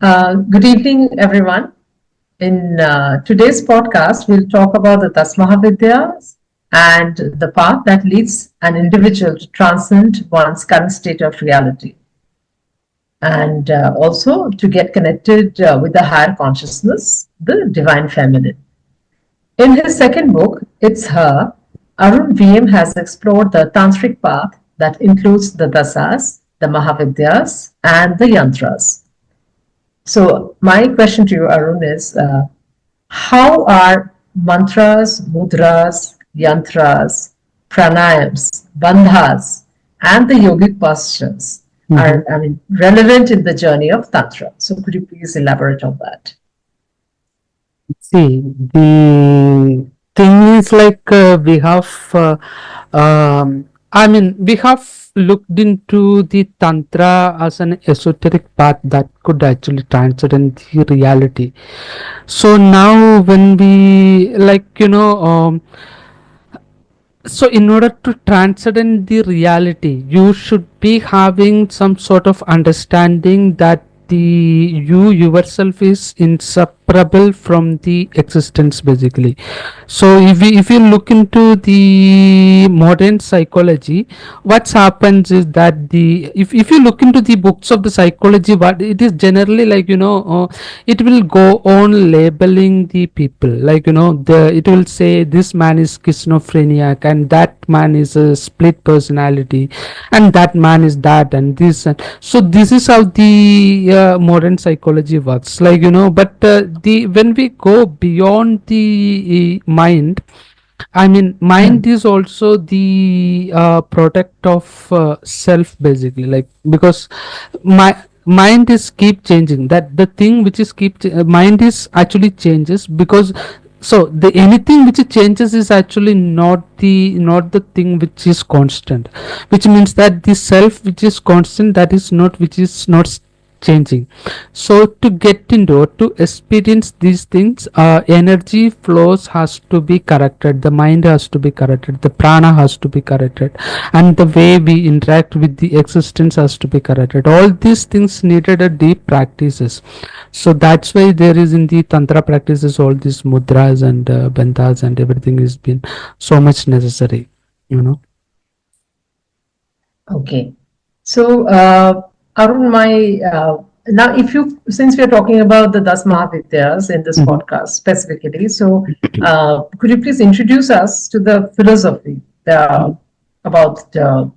Good evening, everyone. In today's podcast, we'll talk about the Das Mahavidyas and the path that leads an individual to transcend one's current state of reality and also to get connected with the higher consciousness, the divine feminine. In his second book, It's Her, Arun VM has explored the tantric path that includes the dasas, the Mahavidyas, and the yantras. So my question to you, Arun, is how are mantras, mudras, yantras, pranayams, bandhas, and the yogic postures are, relevant in the journey of Tantra? So could you please elaborate on that? See, the thing is like we have looked into the Tantra as an esoteric path that could actually transcend the reality. So now when we so in order to transcend the reality, you should be having some sort of understanding that the you yourself is inseparable from the existence basically. So if you look into the modern psychology, what's happens is that if you look into the books of the psychology, what it is generally it will go on labeling the people, it will say this man is schizophrenic and that man is a split personality and that man is that and this, and so this is how the modern psychology works, but the when we go beyond the mind, mind is also the product of self basically, because my mind is keep changing, that the thing which is mind is actually changes, because so the anything which changes is actually not the thing which is constant, which means that the self which is constant, that is not which is not changing. So to get into or to experience these things, energy flows has to be corrected, the mind has to be corrected, the prana has to be corrected, and the way we interact with the existence has to be corrected. All these things needed a deep practices. So that's why there is in the tantra practices all these mudras and bandhas and everything has been so much necessary. Okay. So, Arun, now, since we are talking about the Das Mahavidyas in this podcast specifically, so could you please introduce us to the philosophy about the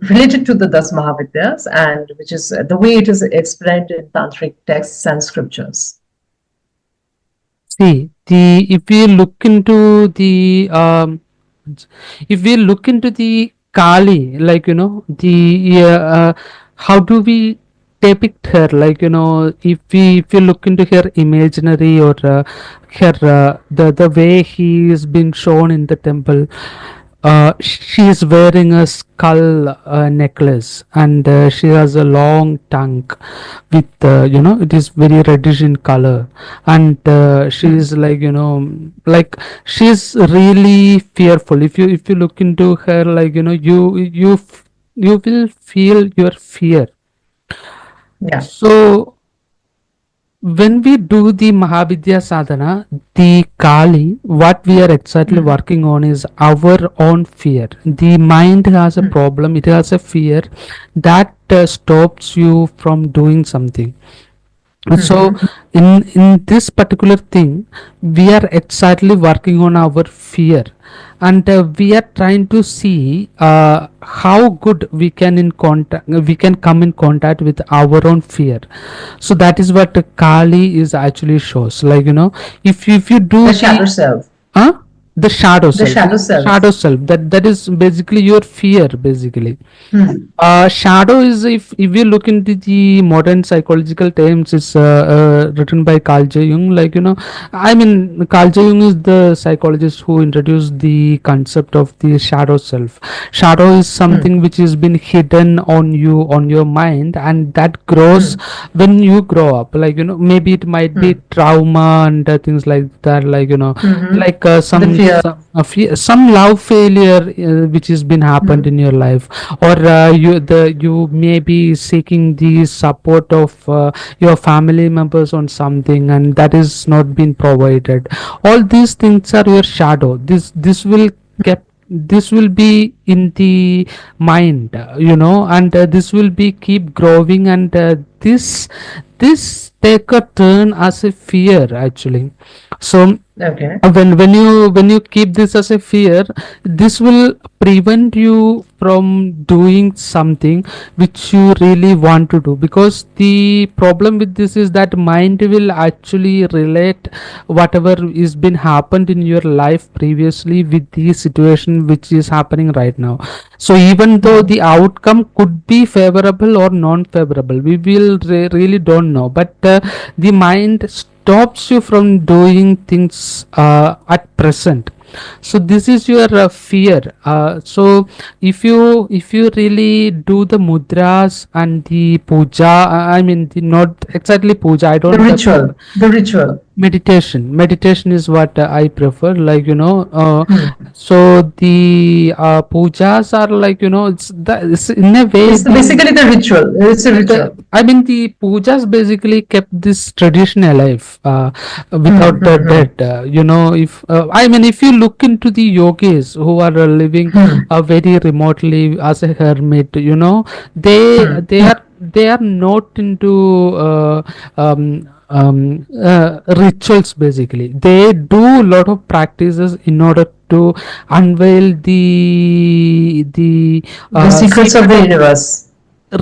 related to the Das Mahavidyas, and which is the way it is explained in tantric texts and scriptures? See, if we look into the Kali, how do we depict her? If you look into her imaginary or her the way he is being shown in the temple, she is wearing a skull necklace, and she has a long tongue with it is very reddish in color, and she is she is really fearful. If you look into her, you will feel your fear. Yeah. So when we do the Mahavidya sadhana, the Kali, what we are exactly working on is our own fear. The mind has a problem, it has a fear that stops you from doing something. So in this particular thing, we are exactly working on our fear, and we are trying to see how good we can come in contact with our own fear. So that is what Kali is actually shows, if you do the shadow self. The shadow self. Shadow self. That is basically your fear basically. Shadow is, if you look into the modern psychological terms, it's written by Carl Jung. Carl Jung is the psychologist who introduced the concept of the shadow self. Shadow is something which has been hidden on your mind, and that grows when you grow up. Maybe it might be trauma and things like that. The fear. some love failure which has been happened Hmm. in your life, or you may be seeking the support of your family members on something and that is not been provided. All these things are your shadow. This will kept, this will be in the mind, and this will be keep growing, and this take a turn as a fear actually. So Okay. when you keep this as a fear, this will prevent you from doing something which you really want to do, because the problem with this is that mind will actually relate whatever is been happened in your life previously with the situation which is happening right now. So even though Hmm. the outcome could be favorable or non-favorable, we will really don't know, but the mind stops you from doing things at present. So this is your fear. So if you really do the mudras and the puja, I mean the not exactly puja, I The don't prefer ritual. The ritual. meditation is what I prefer, like Hmm. so the pujas are like, it's in a way It's the basically the ritual. It's a ritual. I mean, the pujas basically kept this tradition alive Hmm. without the Hmm. Hmm. dead. If I mean, if you look into the yogis who are living Hmm. very remotely as a hermit, they Hmm. they are they are not into rituals. Basically, they do a lot of practices in order to unveil the The secrets of secret the of universe.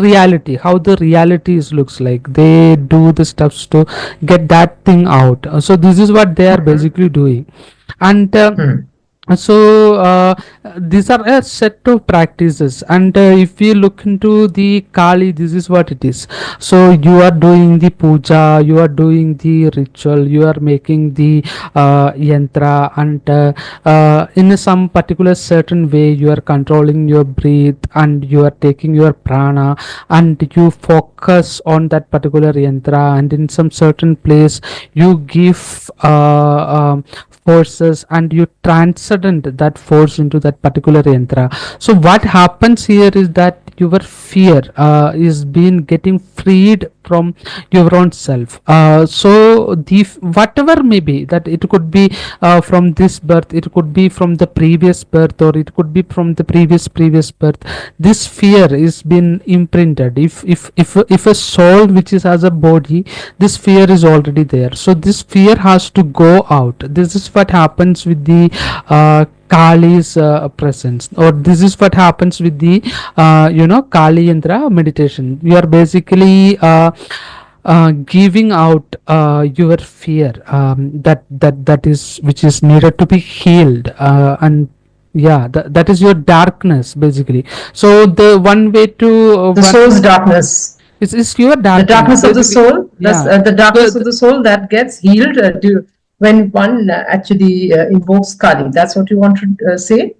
reality, how the reality is looks like. They do the stuffs to get that thing out. So this is what they are Hmm. basically doing. And Hmm. so these are a set of practices, and if we look into the Kali, this is what it is. So you are doing the puja, you are doing the ritual, you are making the yantra, and in some particular certain way you are controlling your breath, and you are taking your prana, and you focus on that particular yantra, and in some certain place you give forces, and you transcend that force into that particular yantra. So what happens here is that your fear is being getting freed from your own self. So the whatever may be, that it could be from this birth, it could be from the previous birth, or it could be from the previous birth. This fear is been imprinted. If a soul which is as a body, this fear is already there, so this fear has to go out. This is what happens with the Kali's presence, or this is what happens with the Kali Yantra meditation. You are basically giving out your fear, that is which is needed to be healed, and yeah, that is your darkness basically. So the one way to The soul's darkness. is your The darkness darkness of the basically. soul. That's Yeah, the darkness of the the soul that gets healed when one actually invokes Kali. That's what you want to say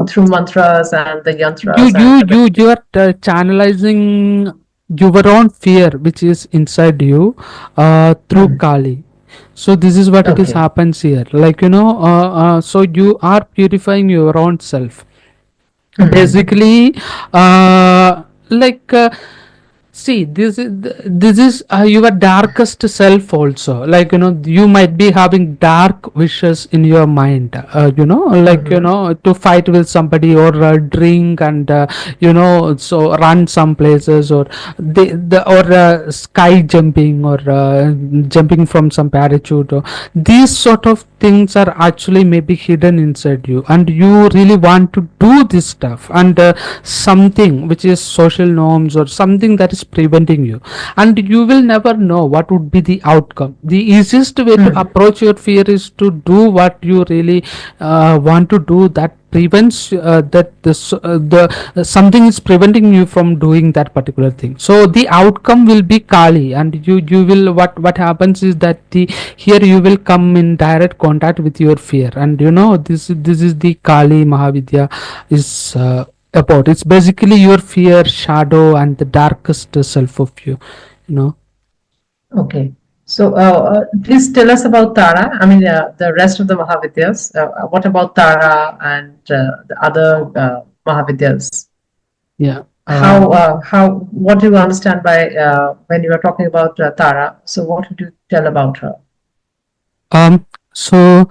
through mantras and the you yantras you and the you you meditation. are channelizing your own fear which is inside you through Hmm. Kali. So this is what it is Okay. happens here, like so you are purifying your own self Hmm. basically. Like see, this is your darkest self also. Like you might be having dark wishes in your mind. Like Hmm. to fight with somebody, or drink, and so run some places, or or sky jumping, or jumping from some parachute. Or these sort of things are actually maybe hidden inside you, and you really want to do this stuff, and something which is social norms or something that is preventing you, and you will never know what would be the outcome. The easiest way to Hmm. approach your fear is to do what you really want to do, that prevents that the something is preventing you from doing that particular thing. So the outcome will be Kali, and you will, what happens is that the here you will come in direct contact with your fear, and this is the Kali Mahavidya is about. It's basically your fear shadow and the darkest self of you. you know Okay. So, please tell us about Tara. I mean, the rest of the Mahavidyas. What about Tara and the other Mahavidyas? Yeah. What do you understand by when you are talking about Tara? So, what would you tell about her? So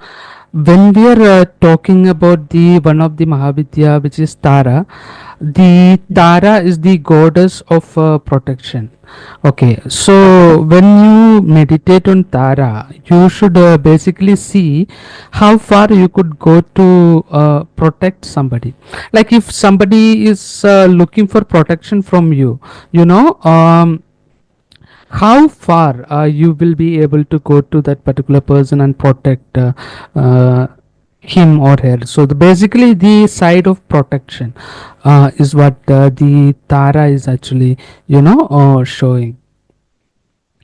when we are talking about the one of the Mahavidya, which is Tara, the Tara is the goddess of protection. Okay, so when you meditate on Tara, you should basically see how far you could go to protect somebody. Like if somebody is looking for protection from you, you know. How far you will be able to go to that particular person and protect uh, him or her. So basically the side of protection is what the Tara is actually showing.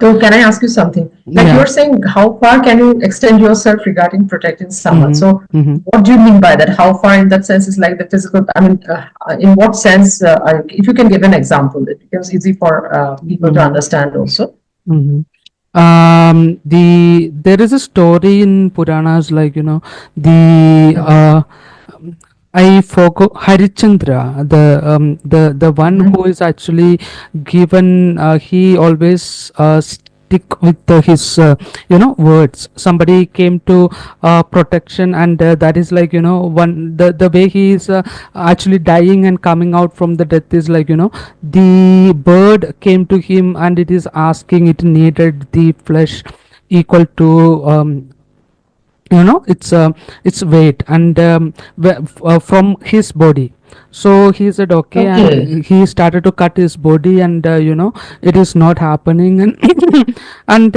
So, can I ask you something? Like Yeah. you're saying, how far can you extend yourself regarding protecting someone? Mm-hmm. So, Mm-hmm. what do you mean by that? How far in that sense is like the physical? I mean, in what sense? If you can give an example, it becomes easy for people to Mm-hmm. understand also. Mm-hmm. There is a story in Puranas, like the I forgot Harichandra, the one Mhm. who is actually given. He always stick with his words. Somebody came to protection, and that is like one the way he is actually dying and coming out from the death is like the bird came to him and it is asking, it needed the flesh equal to its weight and from his body. So he said okay, Okay. and he started to cut his body, and it is not happening, and and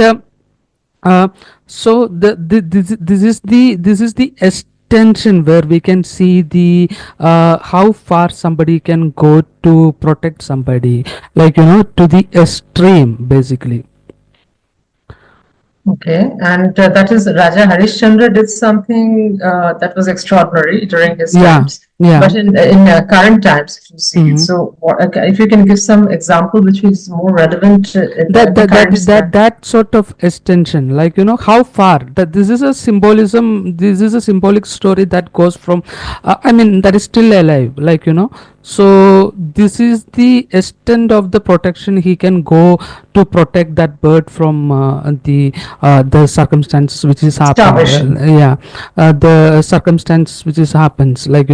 uh, so this is the extension where we can see the how far somebody can go to protect somebody, like to the extreme basically. Okay, and that is Raja Harishchandra did something that was extraordinary during his Yeah. times. Yeah. But in current times, if you see, Hmm. so okay, if you can give some example which is more relevant in that the that that current that that sort of extension, like how far that this is a symbolism, this is a symbolic story that goes from I mean that is still alive, like so this is the extent of the protection he can go to protect that bird from the circumstances which is happened, starvation. yeah, the circumstance which is happens, like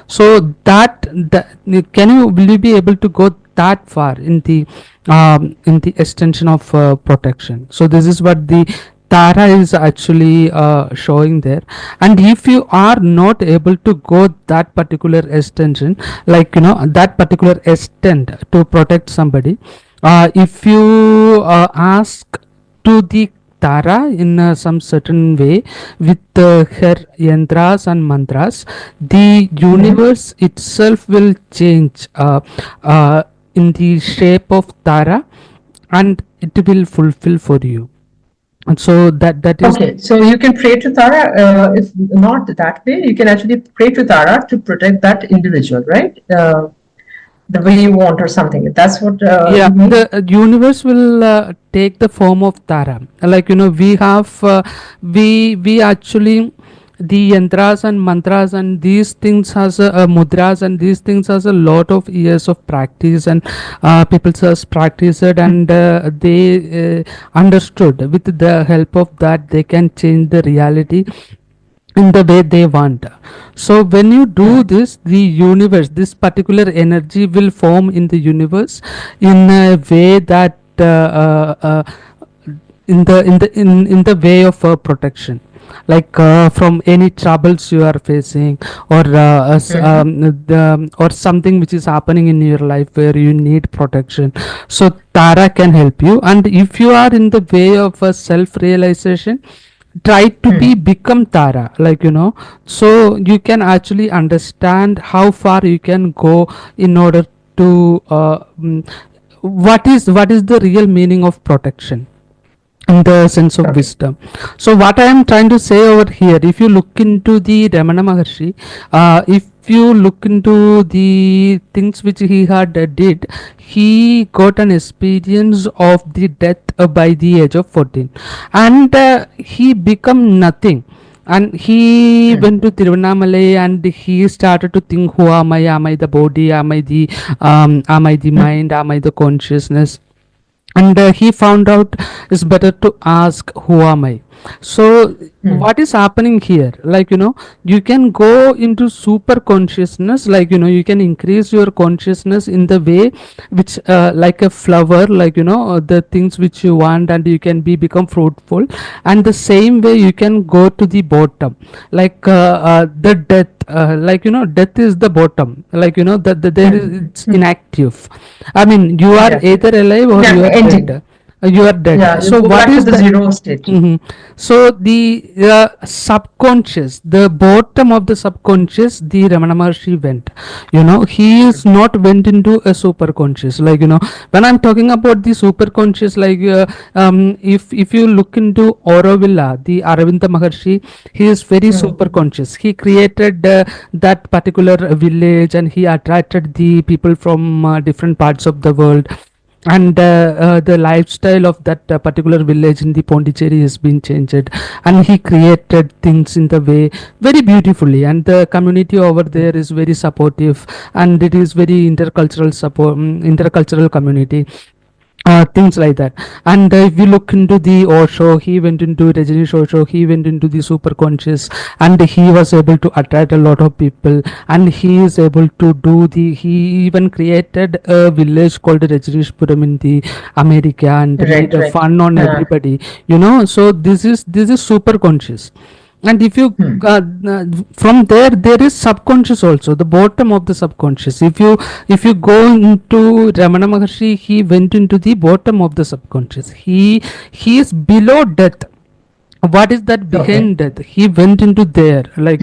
so that can you will you be able to go that far in the extension of protection. So this is what the Tara is actually showing there. And if you are not able to go that particular extension, like that particular extent to protect somebody, if you ask to the Tara in some certain way with her yantras and mantras, the Mhm. universe itself will change in the shape of Tara, and it will fulfill for you. And so that is. Okay, so you can pray to Tara. If not that way, you can actually pray to Tara to protect that individual, right? The way you want or something. That's what Yeah, you the mean? universe will take the form of Tara. Like we have we actually the yantras and mantras and these things has mudras, and these things has a lot of years of practice, and people has practiced it, and they understood with the help of that they can change the reality in the way they want. So when you do this, the universe, this particular energy will form in the universe in a way that in the way of protection, like from any troubles you are facing, or Mhm. or something which is happening in your life where you need protection. So Tara can help you, and if you are in the way of self realization, try to be Hmm. become Tara, like so you can actually understand how far you can go in order to what is the real meaning of protection in the sense of Okay. wisdom. So what I am trying to say over here, if you look into the Ramana Maharshi, if if you look into the things which he had did, he got an experience of the death by the age of 14, and he become nothing. And he Hmm. went to Tiruvannamalai and he started to think, who am I? Am I the body? Am I the mind? Am I the consciousness? And he found out it's better to ask, who am I? So Hmm. what is happening here, like, you can go into super consciousness, like, you can increase your consciousness in the way which, like a flower, like, the things which you want, and you can become fruitful. And the same way you can go to the bottom, like, the death, like, death is the bottom, like, that there is, Hmm. it's Hmm. inactive. I mean, you are Yeah. either alive or Yeah. you are Ending. dead. You are dead. Yeah. You So go what back to is the the zero state. Mhm. So the subconscious, the bottom of the subconscious, the Ramana Maharshi went. He is not went into a superconscious. Like, when I'm talking about the superconscious, like, if you look into Aurovilla, the Aravinda Maharshi, he is very Hmm. superconscious. He created that particular village, and he attracted the people from different parts of the world. And the lifestyle of that particular village in the Pondicherry has been changed, and he created things in the way very beautifully, and the community over there is very supportive, and it is very intercultural support, intercultural community, things like that. And if you look into the Osho, he went into Rajneesh Osho, he went into the super conscious, and he was able to attract a lot of people, and he is able to do the, he even created a village called Rajneeshpuram in the America, and made Right. a Right. fun on Yeah. everybody, so this is super conscious. And if you, Hmm. from there is subconscious also, the bottom of the subconscious. If you go into Ramana Maharshi, he went into the bottom of the subconscious. He is below death. What is that Okay. behind death? He went into there, like,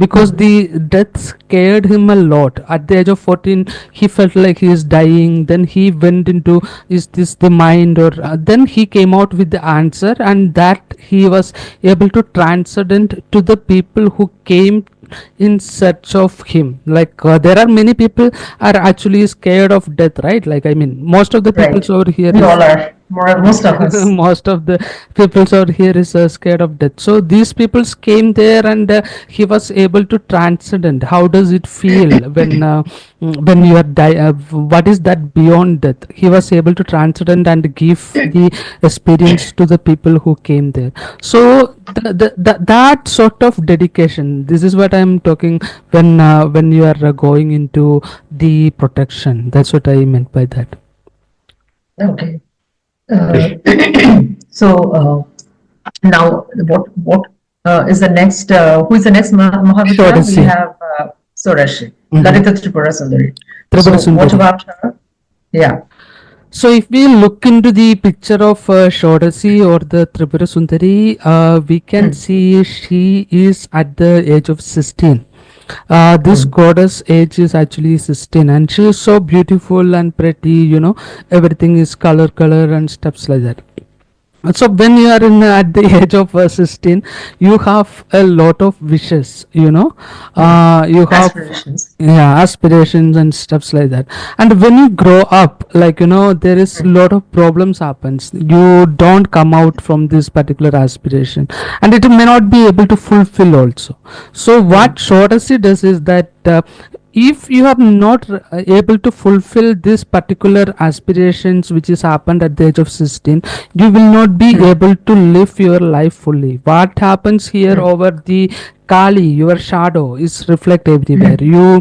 because Hmm. the death scared him a lot. At the age of 14, he felt like he is dying. Then he went into, is this the mind, or then he came out with the answer, and that he was able to transcend to the people who came in search of him. Like, there are many people are actually scared of death, right? Like, I mean, most of the people Right. over here We is all are. Most of us. most of the peoples out here is scared of death. So these peoples came there, and he was able to transcend. How does it feel when you are what is that beyond death? He was able to transcend and give the experience to the people who came there. So that sort of dedication, this is what I'm talking when you are going into the protection. That's what I meant by that. Okay. Uh, so now, what is the next? Who is the next Sure, Mahavidya? We see. have Sorashi, Mm-hmm. Lalita Tripura Sundari. Tribhuva So what Sundari. about her? Yeah. So if we look into the picture of Shodasi or the Tribhuva Sundari, we can Hmm. see she is at the age of 16. This Hmm. goddess age is actually 16, and she is so beautiful and pretty, everything is color and stuffs like that. So when you are in at the age of 16, you have a lot of wishes, Hmm. you have, Aspirations. yeah, aspirations and stuffs like that. And when you grow up, like, there is a Hmm. lot of problems happens. You don't come out from this particular aspiration, and it may not be able to fulfill also. So what Hmm. Shodasi does is that, if you are not able to fulfill this particular aspirations which is happened at the age of 16, you will not be Hmm. able to live your life fully. What happens here Hmm. over the Kali, your shadow is reflect everywhere. Hmm.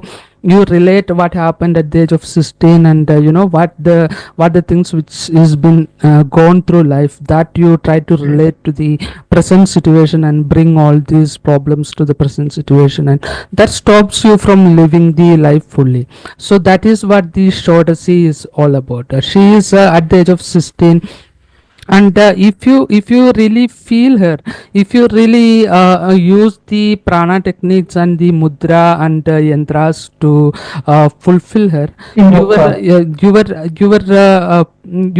You relate what happened at the age of 16, and what the things which is been gone through life, that you try to Hmm. relate to the present situation and bring all these problems to the present situation, and that stops you from living the life fully. So that is what the Shodasi is all about. She is at the age of 16, and if you really feel her, if you really use the prana techniques and the mudra and yantras to fulfill her, Invoke your her.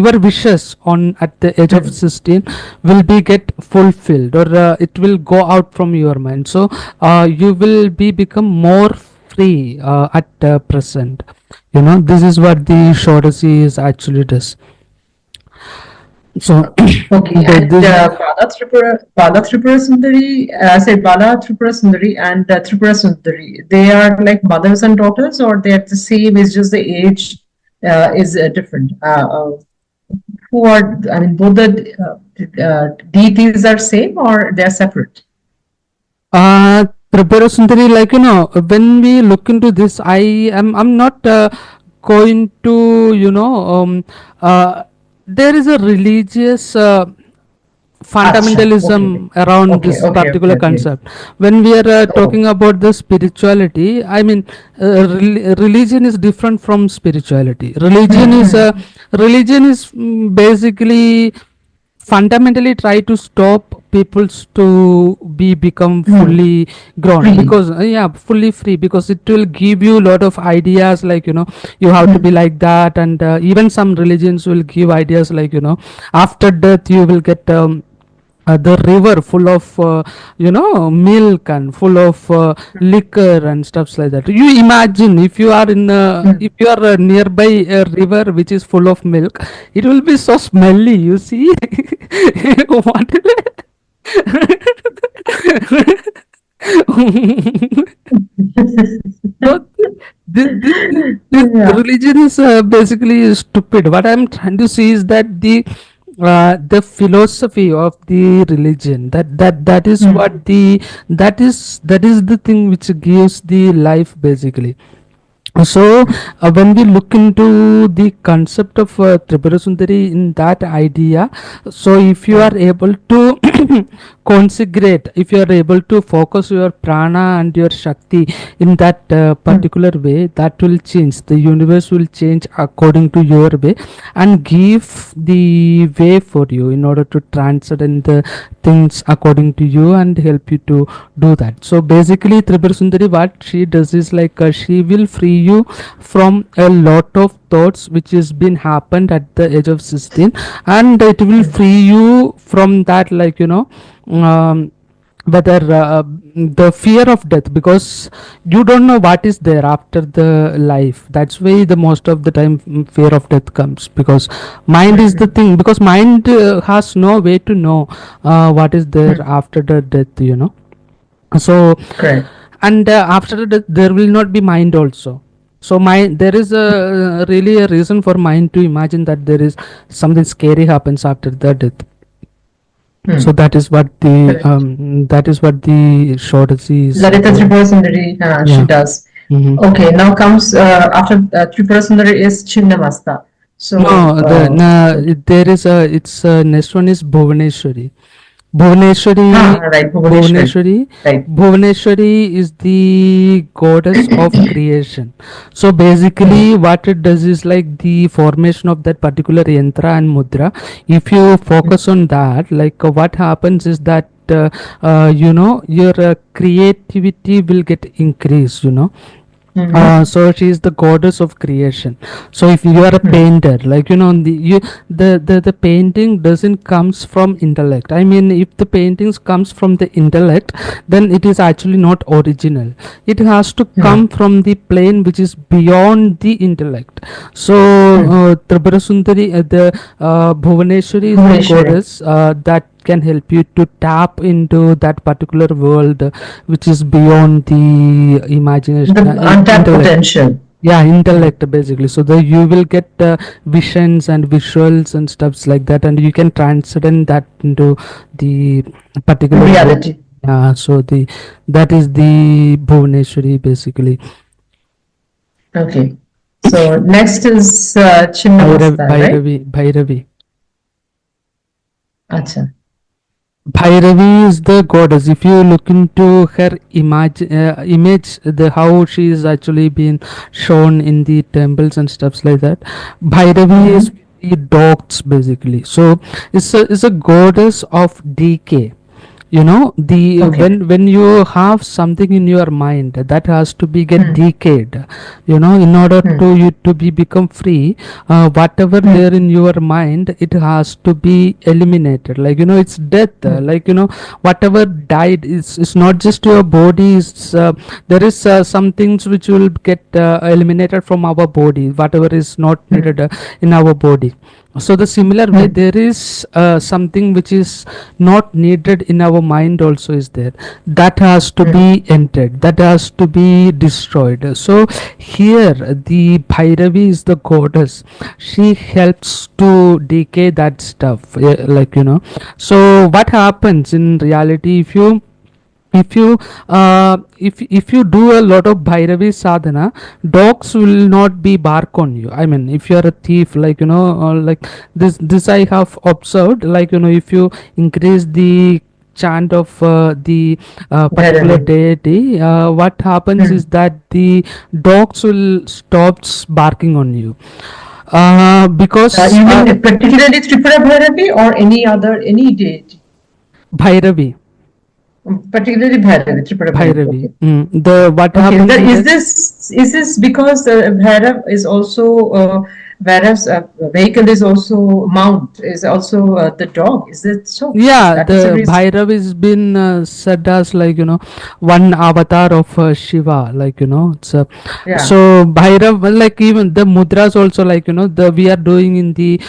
your wishes on at the age of Hmm. 16 will be get fulfilled, or it will go out from your mind. So you will be become more free at present. This is what the Shodasi is actually does. So Okay, and this. Bala Tripura Sundari, Bala Tripura Sundari and Tripura Sundari, they are like mothers and daughters, or they are the same? It's just the age is different. Who are, I mean, both the deities are same or they are separate? Tripura Sundari, like when we look into this, I'm not going to there is a religious Acha, fundamentalism around this particular okay. concept. When we are Oh, talking about the spirituality, I mean, religion is different from spirituality. Religion is basically fundamentally try to stop people to become fully grown, free. because fully free, because it will give you a lot of ideas, like you have to be like that. And even some religions will give ideas like after death you will get the river full of milk and full of liquor and stuffs like that. You imagine if you are in if you are nearby a river which is full of milk, it will be so smelly, you see. What? So this Yeah. religion is basically stupid. What I'm trying to see is that the philosophy of the religion, that is what the that is the thing which gives the life basically. So when we look into the concept of Tripura Sundari in that idea, so if you are able to consecrate, if you are able to focus your prana and your shakti in that particular way, that will change. The universe will change according to your way and give the way for you in order to transcend the things according to you and help you to do that. So basically, Tripura Sundari, what she does is like she will free you from a lot of thoughts which has been happened at the age of 16, and it will free you from that, like whether the fear of death, because you don't know what is there after the life. That's why the most of the time fear of death comes, because mind is the thing, because mind has no way to know what is there after the death, so. Correct. And after the death there will not be mind also. So mind, there is a really a reason for mind to imagine that there is something scary happens after the death. So that is what the Correct. Shodasi is Lalita about. Tripura Sundari, she Yeah. does. Mhm. Okay, now comes after Tripura Sundari is Chinnamasta. So, No, there is a, it's next one is Bhuvaneshwari. Bhuvaneshwari, right, Bhuvaneshwari. Bhuvaneshwari, Right. Bhuvaneshwari is the goddess of creation. So basically, what it does is like the formation of that particular yantra and mudra. If you focus on that, like what happens is that your creativity will get increased. So she is the goddess of creation. So if you are a painter, like the painting doesn't comes from intellect. I mean, if the paintings comes from the intellect, then it is actually not original. It has to come from the plane which is beyond the intellect. So Tripura Sundari, the Bhuvaneshwari is the Bhuvaneshwari. goddess that can help you to tap into that particular world which is beyond the imagination, The untapped intellect. potential. Yeah, intellect basically. So the you will get visions and visuals and stuffs like that, and you can transcend that into the particular world. Reality. Yeah, so that is the Bhuvaneshwari basically. Okay. So next is Bhairavi, Chinnamasta, right? Bhairavi. Acha. Bhairavi is the goddess. If you look into her image, the how she is actually been shown in the temples and stuffs like that. Bhairavi is the dogs basically. So it's a goddess of decay. The Okay. when you have something in your mind that has to be get Hmm. decayed, in order Hmm. to you to be become free, whatever Hmm. there in your mind, it has to be eliminated, it's death, Hmm. whatever died is not just your body, is there is some things which will get eliminated from our body, whatever is not Hmm. needed in our body. So the similar way, Hmm. there is something which is not needed in our mind also is there, that has to Hmm. be entered, that has to be destroyed. So here the Bhairavi is the goddess, she helps to decay that stuff, so what happens in reality, if you do a lot of Bhairavi sadhana, dogs will not be bark on you. I mean, if you are a thief, like this I have observed, if you increase the chant of the particular Bhairavi. deity, what happens Hmm. is that the dogs will stops barking on you, because You mean particularly Tripura Bhairavi or any other, any deity? Bhairavi. Particularly Bhairavi, Tripura Bhairavi. Bhairavi. Okay. The what Okay. happens in that. Is this because Bhairav is also Bhairav's vehicle is also mount is also the dog? Is it so? Yeah, That is the the reason. Bhairav is been said as one avatar of Shiva, it's Yeah. so Bhairav, well, like even the mudras also, the we are doing in the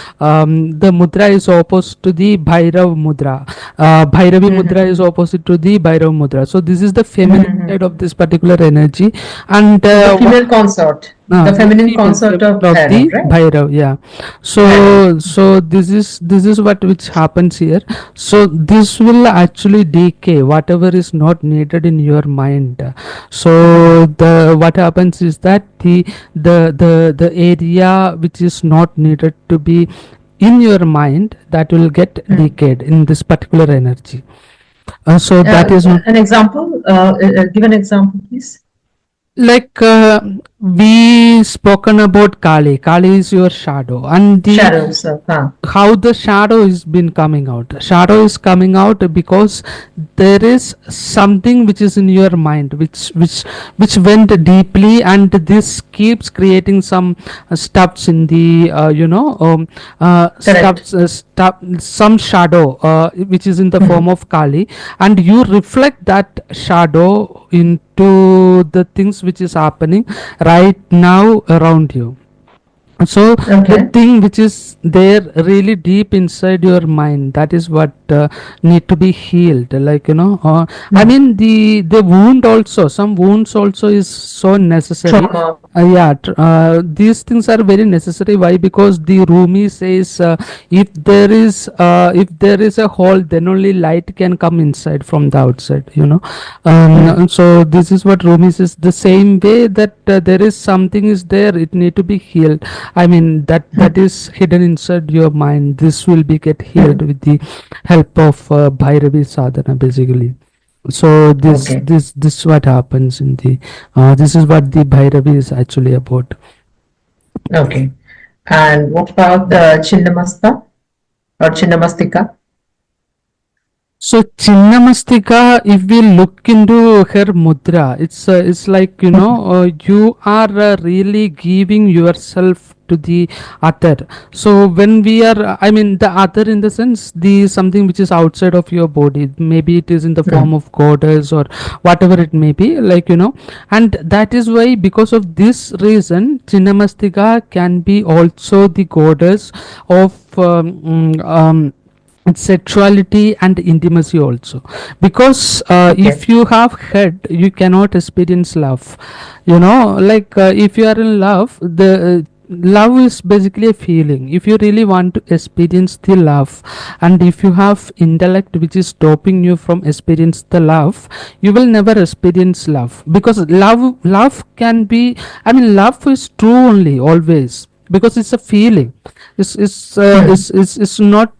mudra is opposite to the Bhairav mudra, Bhairavi mudra is Mm-hmm. opposite to the Bhairav mudra, so this is the feminine Mm-hmm. side of this particular energy. And The female consort, the the feminine female consort feminine of of Bhairav, the right? Bhairav, yeah. Bhairav. So this is what which happens here. So this will actually decay whatever is not needed in your mind. So the what happens is that the area which is not needed to be in your mind, that will get Hmm. decayed in this particular energy. So that is what. An example, give an example, please. Like we spoken about Kali is your shadow, and the Shadows of, how the shadow is been coming out. Shadow is coming out because there is something which is in your mind, which went deeply, and this keeps creating some stuffs in the correct. some shadow which is in the Hmm. form of Kali, and you reflect that shadow into the things which is happening right now around you. So the Okay. thing which is there really deep inside your mind, that is what need to be healed, I Hmm. mean, the wound also, some wounds also is so necessary. Trauma. Yeah, these things are very necessary. Why? Because the Rumi says, if there is a hole, then only light can come inside from the outside. Hmm. So this is what Rumi says. The same way that there is something is there, it need to be healed. I mean, that Hmm. is hidden inside your mind. This will be get healed Hmm. with the help of Bhairavi sadhana, basically. So Okay. this what happens in the this is what the Bhairavi is actually about. Okay. And what about the Chinnamasta or Chinnamastika? So Chinnamastika, if we look into her mudra, it's like you are really giving yourself to the other. So when we are, I mean, the other in the sense, the something which is outside of your body, maybe it is in the Hmm. form of goddess or whatever it may be, and that is why, because of this reason, Chinnamastika can be also the goddess of sexuality and intimacy also, because Okay. if you have head, you cannot experience love, if you are in love, the love is basically a feeling. If you really want to experience the love, and if you have intellect which is stopping you from experience the love, you will never experience love, because love can be, I mean, love is true only always, because it's a feeling. Hmm. It's not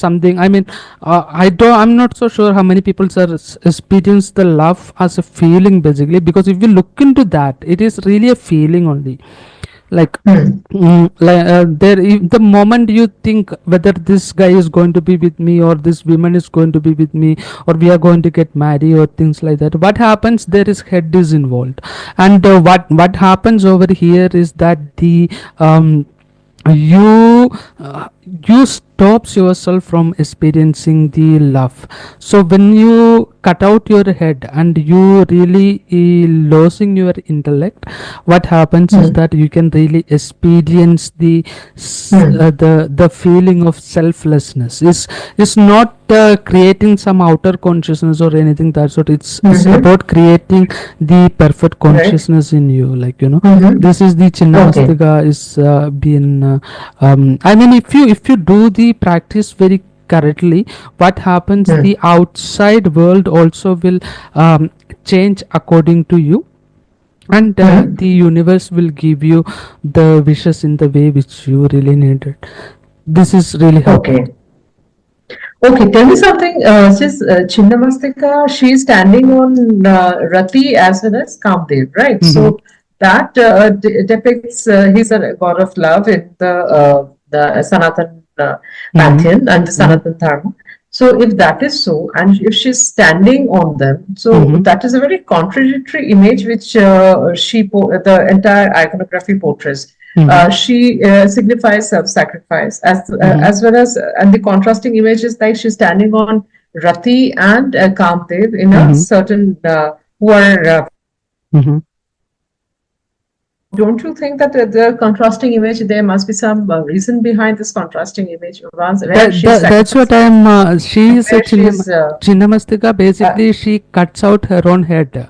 something, I mean, I'm not so sure how many people experience the love as a feeling, basically, because if you look into that, it is really a feeling only. Like, Hmm. the moment you think whether this guy is going to be with me, or this woman is going to be with me, or we are going to get married, or things like that, what happens, there is head is involved. And what happens over here is that the you you stops yourself from experiencing the love. So when you cut out your head and you really losing your intellect, what happens is Hmm. that you can really experience the Hmm. the feeling of selflessness. Is not creating some outer consciousness or anything that sort. It's Mm-hmm. about creating the perfect Right. consciousness in you, like, Mm-hmm. this is the Okay. Chinnamastika is being I mean, if you do the practice very correctly, what happens, Hmm. the outside world also will change according to you, and Hmm. the universe will give you the wishes in the way which you really needed. This is really happen. Okay. Okay, tell me something. Chinnamastika, she's standing on Rati as well as Kamdev, right? Mm-hmm. So that depicts he's a god of love in the Sanatan Mm-hmm. pantheon and the Mm-hmm. Sanatan Dharma. So if that is so, and if she's standing on them, so Mm-hmm. that is a very contradictory image which the entire iconography portrays. Mm-hmm. She signifies self-sacrifice Mm-hmm. as well as and the contrasting image is like she's standing on Rati and Kamdev in a Mm-hmm. certain who are Mm-hmm. so don't you think that the contrasting image there must be some reason behind this contrasting image once where she's That's what sacrificing I'm. She and is a where she's Chinnamastika. uh, Basically, she cuts out her own head.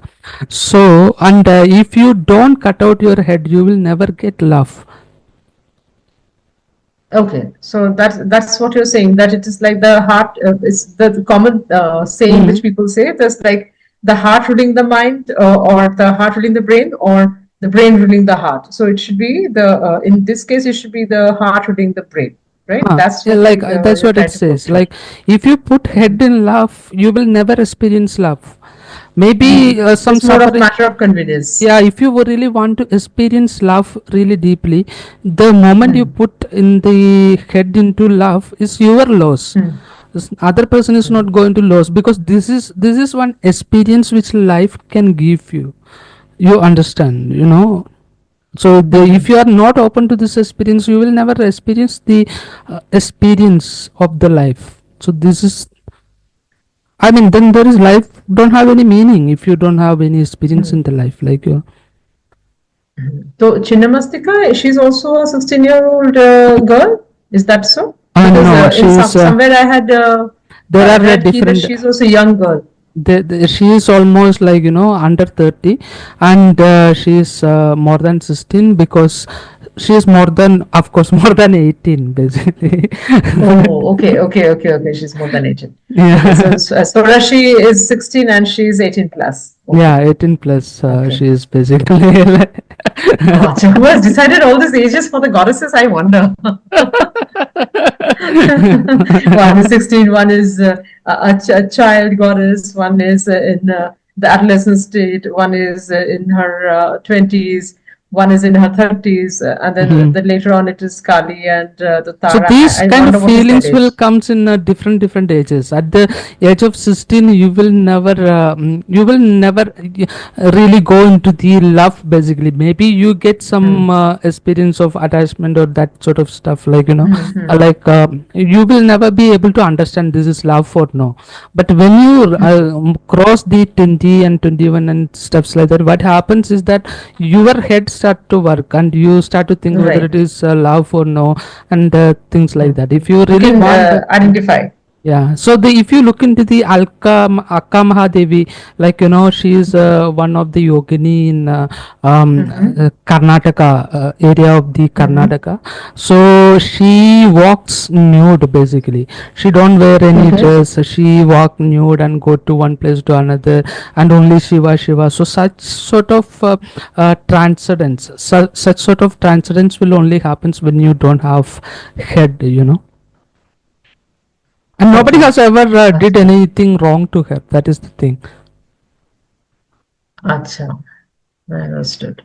So, and if you don't cut out your head, you will never get love. okay, so that's what you're saying, that it is like the heart is the common saying Mm. which people say. There's like the heart ruling the mind, or the heart ruling the brain, or the brain ruling the heart. So it should be the in this case it should be the heart ruling the brain, right? Huh. That's Yeah, what like that's you're what it trying to says. portray. Like, if you put head in love, you will never experience love. Maybe It some is more of suffering. matter of convenience. Yeah, if you really want to experience love really deeply, the moment you Hmm. put in the head into love is your loss. Hmm. This other person is not going to lose, because this is one experience which life can give you. You understand, so if Hmm. you are not open to this experience, you will never experience the experience of the life. So this is, I mean, then there is life don't have any meaning if you don't have any experience in the life, like you. So Chinnamastika, she's also a 16-year-old girl. Is that so? Because No, she in is. somewhere There are read ki that different. she's also a young girl. She is almost like, under 30, and she is more than 16, because she is more than, of course, more than 18 basically. Oh, okay, okay, okay, okay. She's more than 18. Okay, Yeah. so Sorashi is 16 and she's 18 plus. Yeah, Okay, 18 plus, okay. she is basically. Oh, who has decided all these ages for the goddesses? I wonder. One is 16, one is a child goddess, one is in the adolescent state, one is in her 20s, one is in her 30s, and then Mhm. later on it is Kali and the So Tara. these I kind of wonder what is their feelings will age. comes in different ages. At the age of 16, you will never really go into the love. Basically, maybe you get some Hmm. experience of attachment or that sort of stuff. Like, Hmm. Hmm. like, you will never be able to understand this is love or no. But when you cross the 20 and 21 and stuffs like that, what happens is that your head start to work, and you start to think whether it Right. is love or no, and things like Hmm. that. If you You really can want that. identify. Yeah, so if you look into the Akka Mahadevi, like, she is one of the yogini in Hmm. Karnataka, area of the Hmm. Karnataka. So she walks nude basically. She don't wear any Okay. dress. She walk nude and go to one place to another, and only Shiva Shiva. So such sort of transcendence, such sort of transcendence will only happens when you don't have head. And nobody Okay. has ever did Acha. anything wrong to her. That is the thing. Acha. I understood.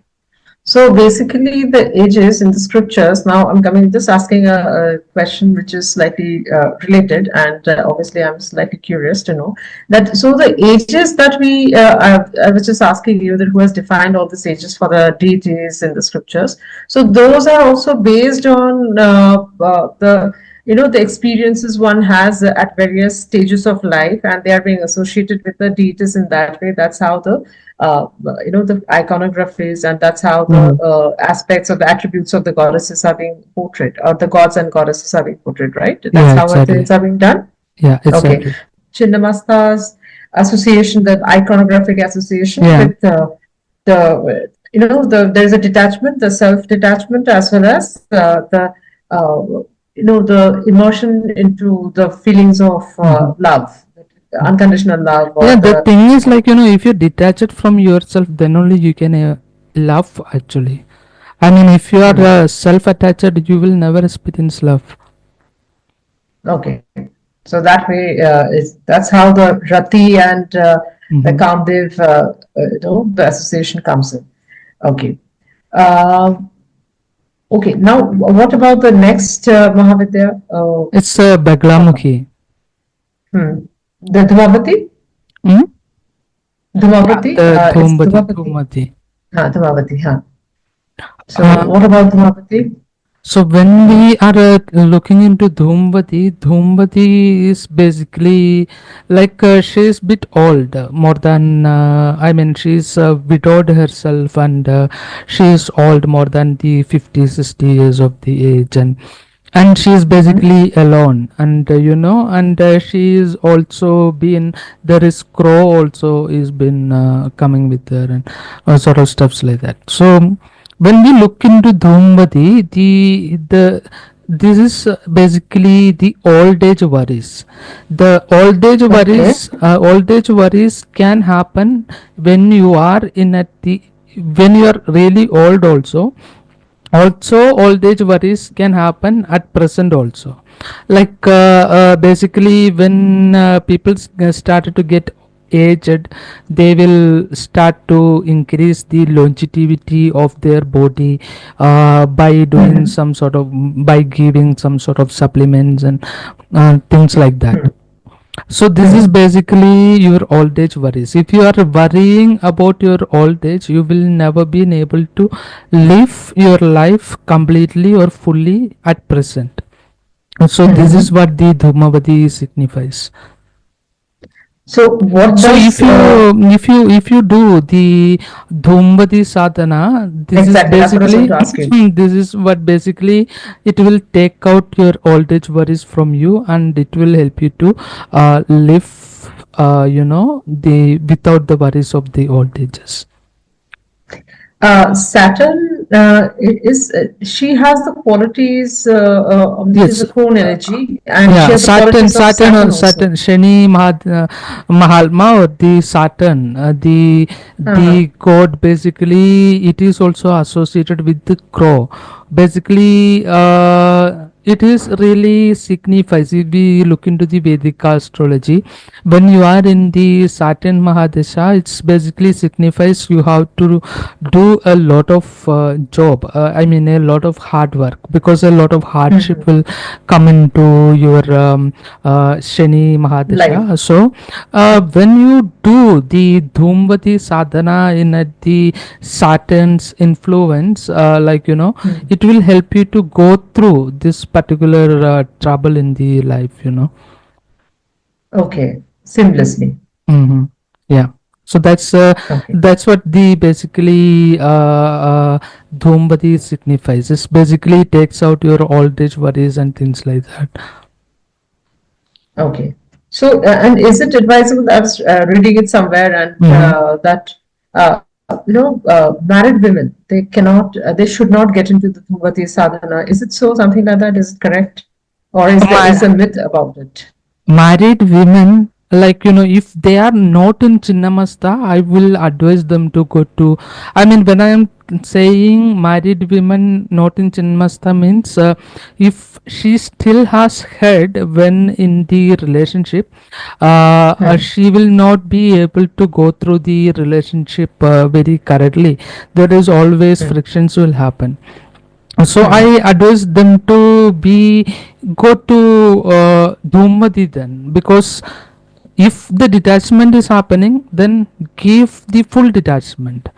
So basically, the ages in the scriptures. Now, I'm coming just asking a question which is slightly related, and obviously, I'm slightly curious to know that. So the ages that I was just asking you that who has defined all these ages for the deities in the scriptures. So those are also based on the the experiences one has at various stages of life, and they are being associated with the deities in that way. That's how the the iconographies, and that's how the Mhm. aspects of the attributes of the goddesses are being portrayed, or the gods and goddesses are being portrayed, right? That's Yeah, how things exactly. are being done. Yeah, Okay. exactly. Chinnamasta's association, the iconographic association Yeah. with there's a detachment, the self detachment, as well as uh, the immersion into the feelings of Mhm. love, unconditional love, or Yeah, the the thing is like, if you detach it from yourself, then only you can love actually. I mean, if you are hmm. self-attached, you will never experience love. Okay. So that way, that's how the Rati and the Hmm. Kamdev, the association comes in. Okay. Um okay. Now, what about the next Mahavidya? It's Uh, Baglamukhi. hmm. The Dhumavati? Hmm? Yeah, Dhumavati? the It's Dhumati, Dhumavati. Dhumati. Dhumavati, huh. So, Uh, what about Dhumavati? So when we are looking into Dhumvati, Dhumvati is basically like she is bit old, more than I mean she's widowed herself, and she is old, more than the 50, 60 years of the age, and she is Mm-hmm. basically alone, and and she is also been, there is crow also is been coming with her, and sort of stuffs like that. So when we look into Dhumvati, the this is basically the old age worries. The Okay. old age worries can happen when you are in at the, when you are really old also. Also, old age worries can happen at present also. Like basically when people started to get aged, they will start to increase the longevity of their body by doing Mm-hmm. some sort of, by giving some sort of supplements and things like that. So this is Mm-hmm. basically your old age worries. If you are worrying about your old age, you will never be able to live your life completely or fully at present. So this is Mm-hmm. what the Dhumavati signifies. So, what So does if you do the Dhumvati sadhana, this is exactly? That's what I was going basically to ask you. this is what basically it will take out your old age worries from you, and it will help you to live the without the worries of the old ages. Saturn is she has the qualities. She's Yes. a crone energy, and she Yeah, has the Saturn, qualities of Saturn, Saturn or also. Saturn, Shani Mahalma, or the Saturn, Uh-huh. the god basically it is also associated with the crow. Basically, it is really signifies. If we look into the Vedic astrology, when you are in the Saturn Mahadesha, it's basically signifies you have to do a lot of job. I mean, a lot of hard work, because a lot of hardship Mhm. will come into your Shani Life. Mahadasha. So, when you do the Dhumvati sadhana in the Saturn's influence, Hmm. it will help you to go through this particular trouble in the life. Okay, seamlessly. Mm-hmm. Yeah. So Okay, that's what the basically Dhumvati signifies. It basically takes out your old age worries and things like that. okay. So, and is it advisable? I was reading it somewhere, and Mm-hmm. that married women, they should not get into the Bhagavati sadhana. Is it so? Something like that? Is it correct, or is there is a My myth about it? married women. Like, if they are not in Chinnamasta, I will advise them to go to, I mean, when I am saying married women not in Chinnamasta means, if she still has head when in the relationship, Hmm. she will not be able to go through the relationship very correctly. There is always Hmm. frictions will happen. So I Hmm. advise them to be go to Dhumadi then, because if the detachment is happening, then give the full detachment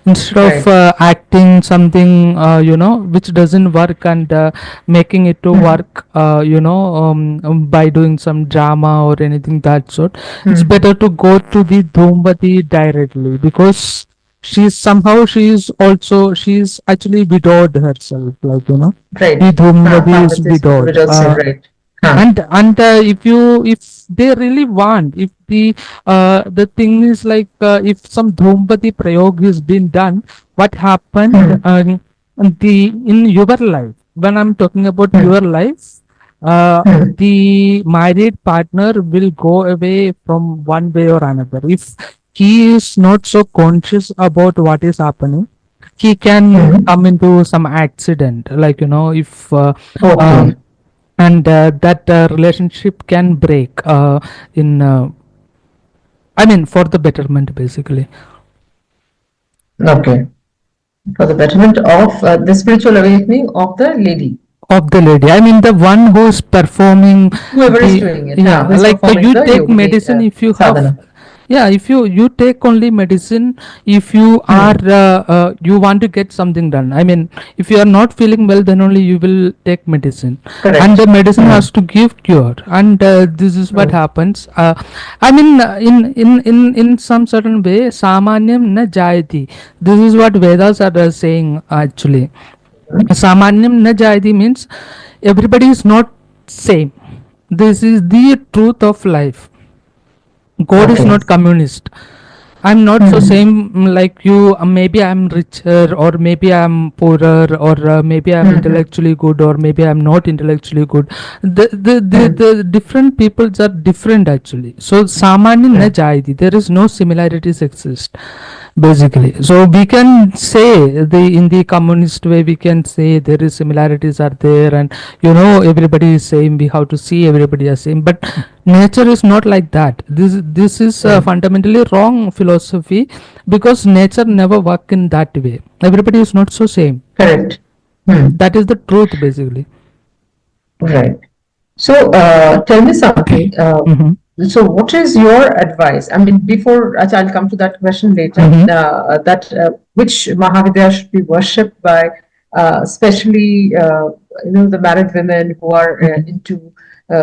instead of Right. acting something which doesn't work, and making it to Hmm. work by doing some drama or anything that sort. It's Hmm. better to go to the Dhumadi directly, because she's actually widowed herself, like, Right. the Dhumadi is With this widowed. widowed sin, right. Huh. And if they really want, if the thing is like, if some Dhumati Prayog is been done, what happened Hmm. the in your life, when I'm talking about Hmm. your life, Hmm. the married partner will go away from one way or another. If he is not so conscious about what is happening, he can Hmm. come into some accident, like, if um, Okay. and that relationship can break in I mean, for the betterment, basically, Okay. For the betterment of the spiritual awakening of the lady, of the lady. I mean, the one who's performing whoever is the, doing it, huh? yeah, Who is like, performing you the take yogini medicine if you have, sadhana. yeah, if you take only medicine if you are Hmm. you want to get something done. I mean, if you are not feeling well, then only you will take medicine, and the Correct. medicine Hmm. has to give cure, and this is what Hmm. happens. I mean, in some certain way, samanyam na jayati. This is what Vedas are saying, actually. Samanyam na jayati means everybody is not same. This is the truth of life. God is Okay. not communist. I'm not so Hmm. same like you. Maybe I'm richer, or maybe I'm poorer, or maybe I'm Hmm. intellectually good, or maybe I'm not intellectually good. Hmm. The different peoples are different, actually. So samanya na Hmm. jayati. There is no similarities exist, basically. So we can say, the in the communist way, we can say there is similarities are there, and everybody is same. We have to see everybody as same, but nature is not like that. This is Hmm. fundamentally wrong philosophy, because nature never work in that way. Everybody is not so same. Correct. Hmm. That is the truth, basically. Right. So, tell me something. Mm-hmm. So, what is your advice? I mean, before I'll come to that question later. Mm-hmm. That which Mahavidya should be worshipped by, especially the married women who are into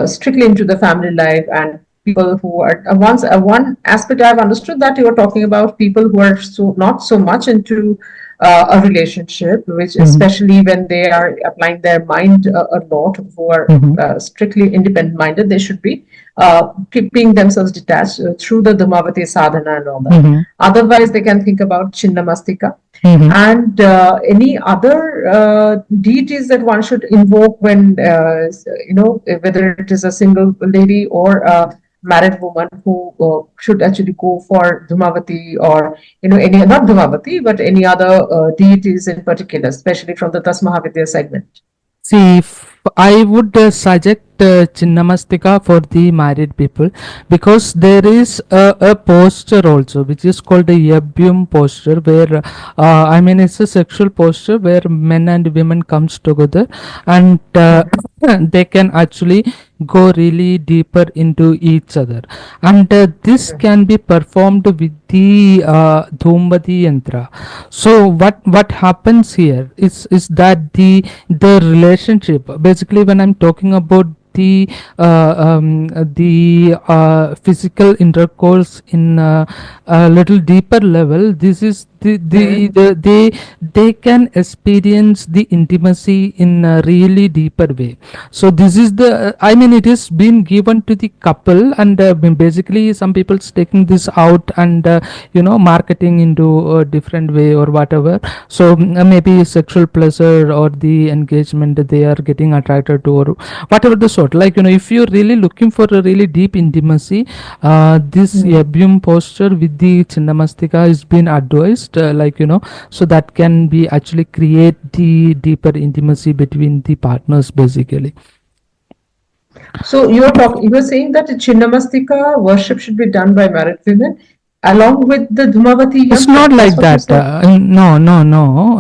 strictly into the family life, and people who are once one aspect I've understood that you are talking about people who are so not so much into a relationship, which Mm-hmm. especially when they are applying their mind a lot, who are Mm-hmm. strictly independent minded, they should be keeping themselves detached through the Dhamavati sadhana and all that. Mm-hmm. Otherwise, they can think about Chinnamastika Mm-hmm. and any other deities that one should invoke when, whether it is a single lady or a married woman who should actually go for Dhumavati or, any, not Dhumavati, but any other deities in particular, especially from the Tasmahavidya segment. See, if I would suggest Chinnamastika for the married people, because there is a posture also which is called the Yabhyam posture, where I mean, it's a sexual posture where men and women comes together, and they can actually go really deeper into each other, and this can be performed with the Dhumvati yantra. So what happens here is that the relationship, basically, when I'm talking about the physical intercourse in a little deeper level, this is Hmm. they can experience the intimacy in a really deeper way. So this is the I mean it is been given to the couple, and basically some people's taking this out and marketing into a different way or whatever. So maybe sexual pleasure or the engagement that they are getting attracted to, or whatever the sort, like if you're really looking for a really deep intimacy, this Hmm. Yabhyam posture with the Chinnamastika is been advised, so that can be actually create the deeper intimacy between the partners basically. So you were saying that the Chinnamastika worship should be done by married women along with the Dhumavati It's not yantra. That's like what you that. said. No, no, no.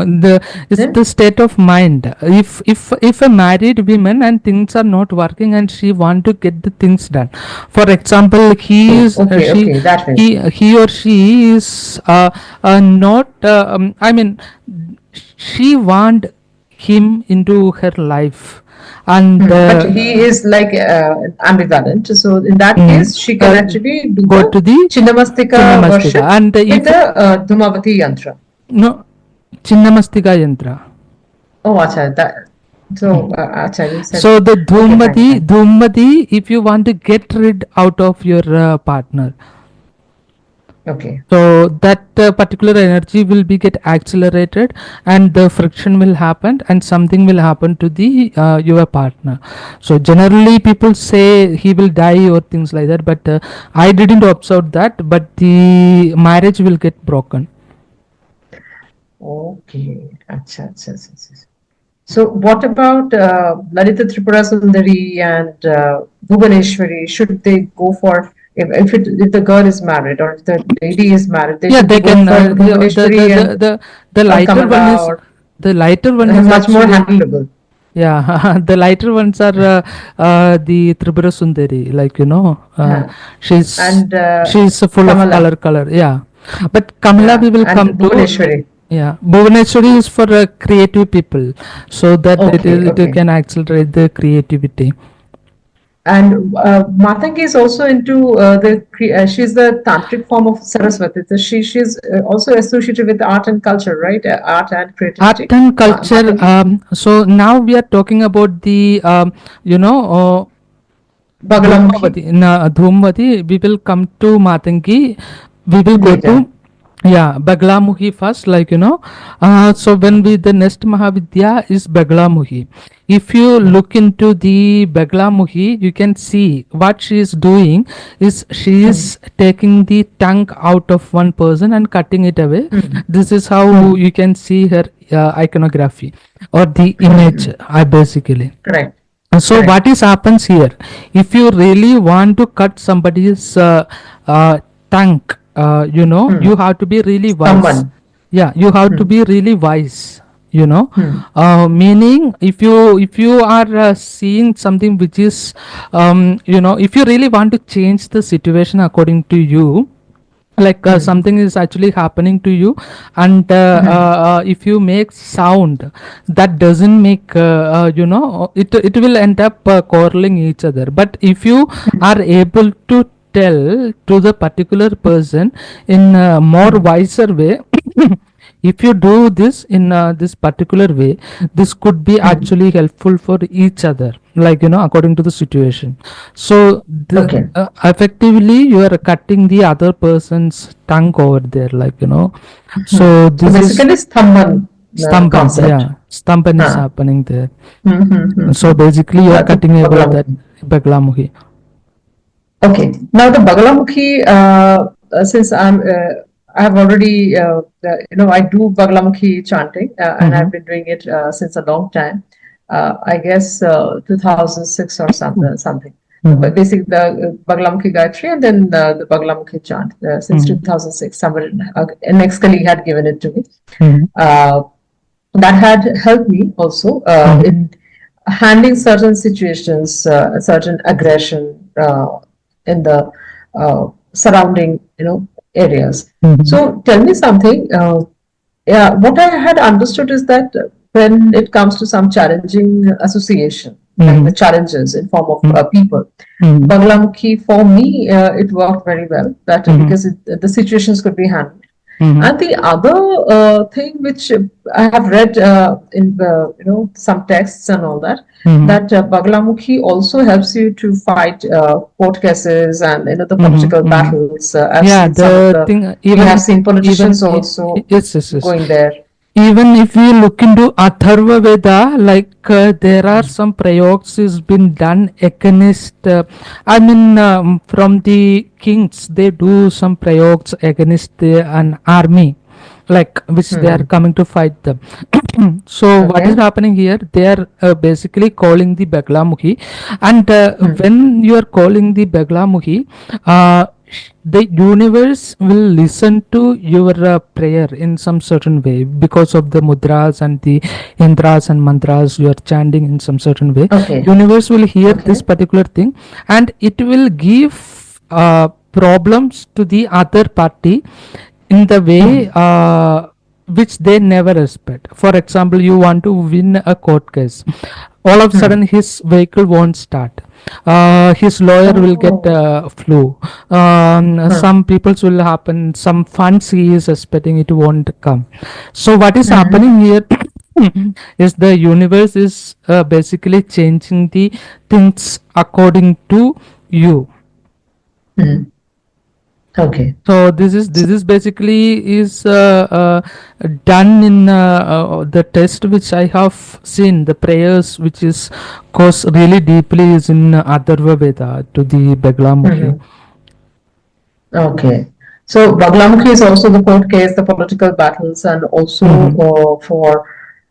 It's Then the state of mind. If a married woman and things are not working and she want to get the things done. For example, he oh, is okay, she okay, that way. he or she is not. I mean, she want him into her life, and Hmm. But he is like ambivalent. So in that mm, case, she can uh, actually do go the to the Chinnamastika Chinnamastika, worship and with if the Dhumavati yantra. no Chinnamastika yantra. Oh, acha, that. So, acha, you said, So the okay, fine, fine. Dhumadi, if you want to get rid out of your partner, Okay. so that particular energy will be get accelerated, and the friction will happen, and something will happen to the your partner. So generally, people say he will die or things like that, but I didn't observe that. But the marriage will get broken. Okay. Acha, acha, acha, acha. So, what about Lalita Tripura Sundari and Bhuvaneshwari? Should they go for if the girl is married or if the lady is married, they Yeah, should be they going can. for The, the Bhuvaneshwari the and the the lighter one Kamala is or the lighter one is much more actually. handleable. Yeah, the lighter ones are the Tripura Sundari, like Huh. she's And she's full of Kamala, color. Yeah, but Kamala yeah, we will and come to. Bhuvaneshwari. Yeah, Bhuvaneshwari is for creative people, so that Okay, it okay. can accelerate the creativity. And Matangi is also into she's the tantric form of Saraswati. So she's also associated with art and culture, right? Art and Art creativity. and culture. Matangi, So now we are talking about the you know. Bagalamukhi Dhumavati. In Dhumavati, we will come to Matangi. We will go later. to Baglamuhi first, like So when we the next Mahavidya is Baglamuhi. If you look into the Baglamuhi, you can see what she is doing is she Hmm. is taking the tongue out of one person and cutting it away. Hmm. This is Hmm. how you can see her iconography or the image, basically. Correct. So Correct. what is happens here? If you really want to cut somebody's tongue, you Hmm. have to be really wise. Someone. Yeah, you have to Hmm. be really wise. Hmm. Meaning if you are seeing something which is if you really want to change the situation according to you, like Hmm. something is actually happening to you, and Hmm. if you make sound that doesn't make it will end up quarreling each other. But if you are able to tell to the particular person in a more Hmm. wiser way, if you do this in this particular way, this could be Hmm. actually helpful for each other, like according to the situation. So Okay. effectively you are cutting the other person's tongue over there, like Hmm. so So this is basically, Sthamban stampan. concept. Yeah, stampan is Huh. happening there. Hmm. Hmm. Hmm. So Hmm. basically you are The cutting away that Bagalamukhi. baglamuhi. Okay. Now the Bagalamukhi, since I have already, I do Bagalamukhi chanting, and I've Mm-hmm. been doing it since a long time. I guess 2006 or something. Mm-hmm. But basically, the Bagalamukhi Gayatri and then the Bagalamukhi chant since Mm-hmm. 2006. Somebody, an ex-colleague had given it to me. Mm-hmm. Uh, that had helped me also Mm-hmm. in handling certain situations, certain aggression in the surrounding, areas. Mm-hmm. So tell me something. Yeah, what I had understood is that when it comes to some challenging association, like the Mm-hmm. challenges in form of people, Mm-hmm. Banglamukhi for me it worked very well. That Mm-hmm. because the situations could be handled. Mm-hmm. And the other thing which I have read in some texts and all that, Mm-hmm. that Baglamukhi also helps you to fight court cases and the Mm-hmm. political Mm-hmm. battles. I've Yeah, seen some of the the, thing, we have even seen even politicians also yes, yes, yes. going there. Even if we look into Atharva Veda, like there are Mm. some prayogs is been done against. From the kings, they do some prayogs against an army, like which they are Hmm. coming to fight them. So what is Okay. happening here? They are basically calling the Baglamukhi, and Hmm. when you are calling the Baglamukhi, uh, the universe will listen to your prayer in some certain way because of the mudras and the yantras and mantras you are chanting in some certain way. Okay. Universe will hear this Okay. particular thing, and it will give problems to the other party in the way Hmm. which they never expect. For example, you want to win a court case. All of a Hmm. sudden, his vehicle won't start. His lawyer will get Oh. flu. Huh. Some people's will happen. Some funds he is expecting it won't come. So what is Hmm. happening here? Is the universe is basically changing the things according to you. Hmm. Okay. So this is basically is done in the test which I have seen, the prayers which is goes really deeply is in Atharva Veda to the Beglamukhi. Hmm. Okay. So Baglamukhi is also the court case, the political battles, and also Mm-hmm. for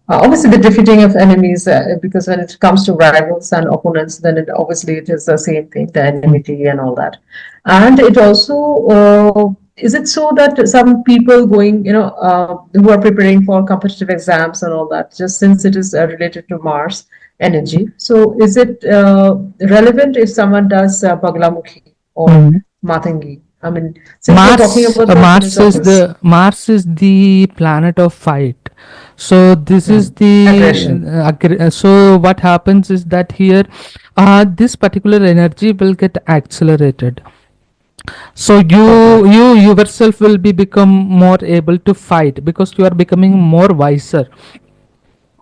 obviously the defeating of enemies. Because when it comes to rivals and opponents, then obviously it is the same thing, the enmity and all that. And it also is it so that some people going, who are preparing for competitive exams and all that, just since it is related to Mars energy. So is it relevant if someone does Baglamukhi or Mm-hmm. Matangi? I mean, since we're talking Mars, about the philosophers, Mars is the planet of fight. So this is hmm, the aggression. so what happens is that here, this particular energy will get accelerated. So Okay. you yourself will be become more able to fight because you are becoming more wiser.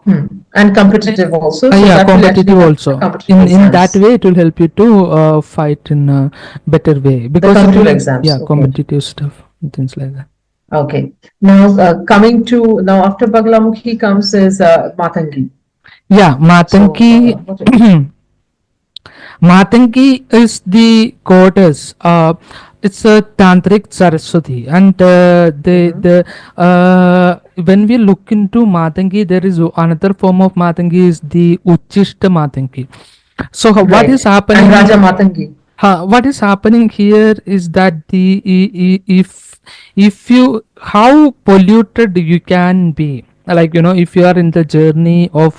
Hmm. And competitive also, so Yeah, that will actually competitive help the also. competitive In that exams. way, it will help you to fight in a better way The because it competitive will, exams. yeah, Okay. competitive stuff and things like that. Okay. Now, coming to now after Baglamukhi comes is Matangi. Yeah, So, Matanki. what? Matanki is the goddess. It's a tantric Saraswati, and Mhm. the when we look into Matangi, there is another form of Matangi is the Uchishta Matangi. So what is Right. And Raja happening? Matangi. What is happening here is that if you how polluted you can be, like if you are in the journey of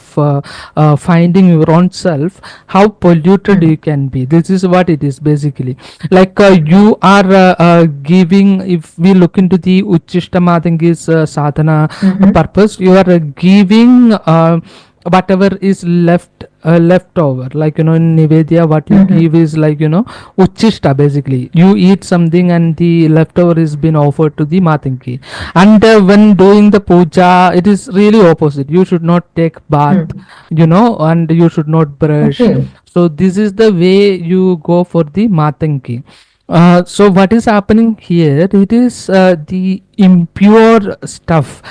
finding your own self, how polluted you Hmm. can be. This is what it is basically. Like you are giving, if we look into the Uchishta Matangi's sadhana Hmm. purpose, you are giving whatever is left over, like in Nivedya what you Hmm. give is like uchishta. Basically you eat something and the leftover is been offered to the matanki. And when doing the puja, it is really opposite. You should not take bath, Hmm. and you should not brush. Okay. So this is the way you go for the matanki. So what is happening here? It is the impure stuff,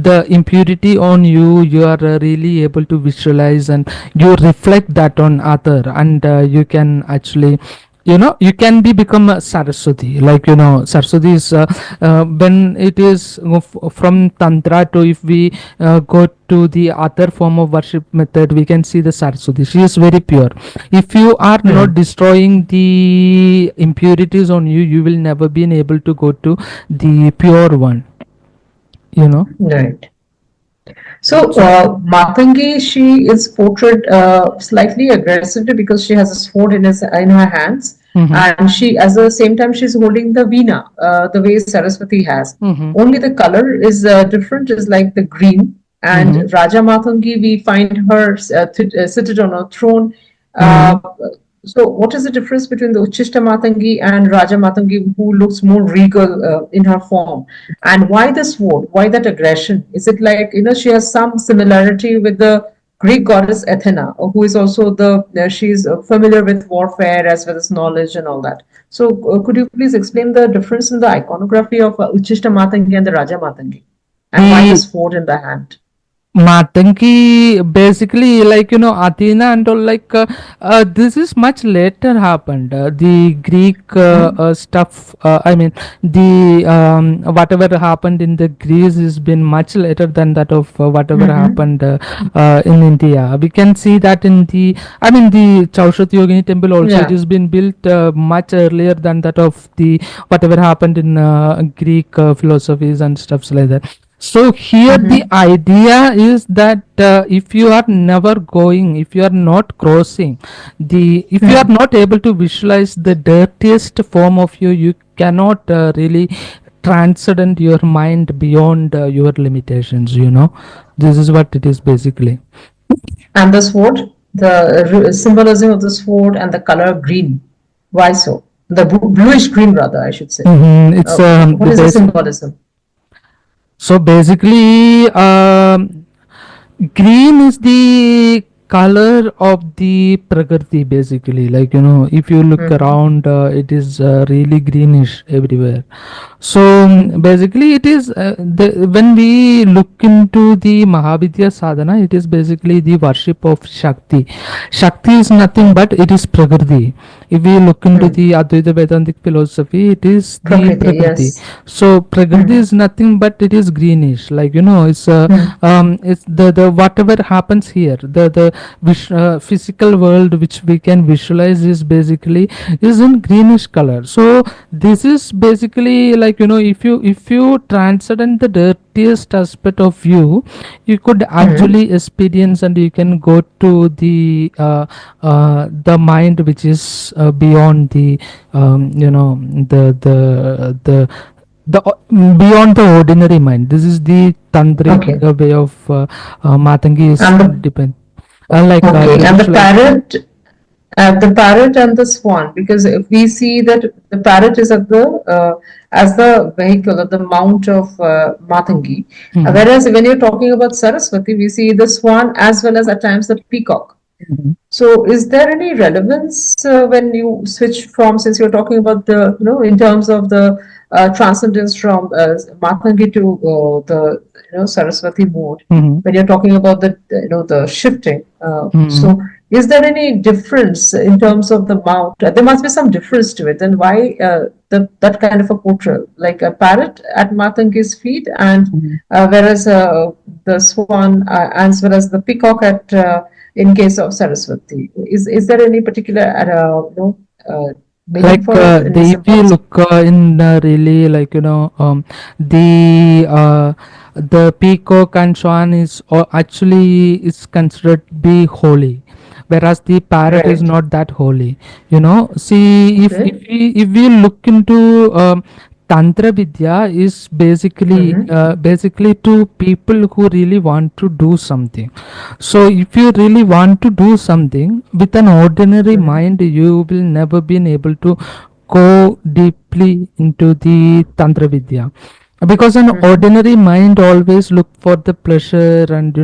the impurity on you. You are really able to visualize, and you reflect that on other, and you can actually, you can be become a Saraswati. Like Saraswati is when it is from tantra to, if we go to the other form of worship method, we can see the Saraswati. She is very pure. If you are not Hmm. destroying the impurities on you, you will never be able to go to the pure one, you know Right. So, so Matangi, she is portrayed slightly aggressively because she has a sword in her hands, mhm, and she, at the same time, she's holding the veena, the way Saraswati has. mhm, Only the color is different, is like the green. And mhm, Raja Matangi, we find her seated on a throne. Uh, mhm, So, what is the difference between the Uchishta Matangi and Raja Matangi, who looks more regal in her form? And why the sword? Why that aggression? Is it like, she has some similarity with the Greek goddess Athena, who is also she's familiar with warfare as well as knowledge and all that. So, could you please explain the difference in the iconography of Uchishta Matangi and the Raja Matangi? And why the The sword in the hand? Matanki basically, like, Athena and all, like, this is much later happened. The Greek Mm-hmm. stuff, I mean, the whatever happened in the Greece has been much later than that of whatever Mm-hmm. happened in India. We can see that in I mean, the Chaushot Yogini temple also, it Yeah. has been built much earlier than that of the whatever happened in Greek philosophies and stuffs like that. So here the Mm-hmm. idea is that if you are never going, if you are not crossing if you are not able to visualize the dirtiest form of you, you cannot really transcend your mind beyond your limitations. This is what it is basically. And the sword, the symbolism of the sword and the color green. Why so? The bluish green, rather, I should say. It's What the is the basic. symbolism? So basically, green is the color of the prakriti basically, like, if you look Mm-hmm. around, it is really greenish everywhere. So basically it is when we look into the Mahavidya sadhana, it is basically the worship of Shakti is nothing but it is prakriti. If we look into Hmm. the Advaita Vedantic philosophy, it is the Prakriti, prakriti. yes. So prakriti Hmm. is nothing but it is greenish, like, Hmm. it's the whatever happens here, the physical world which we can visualize is basically is in greenish color. So this is basically, like, if you transcend the dirtiest aspect of you, you could Hmm. actually experience and you can go to the mind which is beyond the beyond the ordinary mind. This is the tantric Okay. way of Matangi is And depend like okay, the and visualize. the parrot and the swan, because if we see that the parrot is at the as the vehicle or the mount of Matangi, Mhm, whereas when you're talking about Saraswati, we see the swan as well as at times the peacock. mhm, So, is there any relevance when you switch from, since you're talking about in terms of the transcendence from Matangi to Saraswati mode, mhm, when you're talking about the shifting. mhm. So, is there any difference in terms of the mount? There must be some difference to it. Then why that kind of a portrayal, like a parrot at Matangi's feet, and Mhm. whereas the swan as well as the peacock at in case of Saraswati. Is there any particular meaning Like for it, any if you symbolism? look in really, like, the peacock and swan is actually is considered be holy, whereas the parrot is Right. not that holy. See, if Okay. we look into Tantra Vidya is Mm-hmm. basically to people who really want to do something. So if you really want to do something with an ordinary Mm-hmm. mind, you will never been able to go deeply into the Tantra Vidya, because an Mm-hmm. ordinary mind always look for the pleasure, and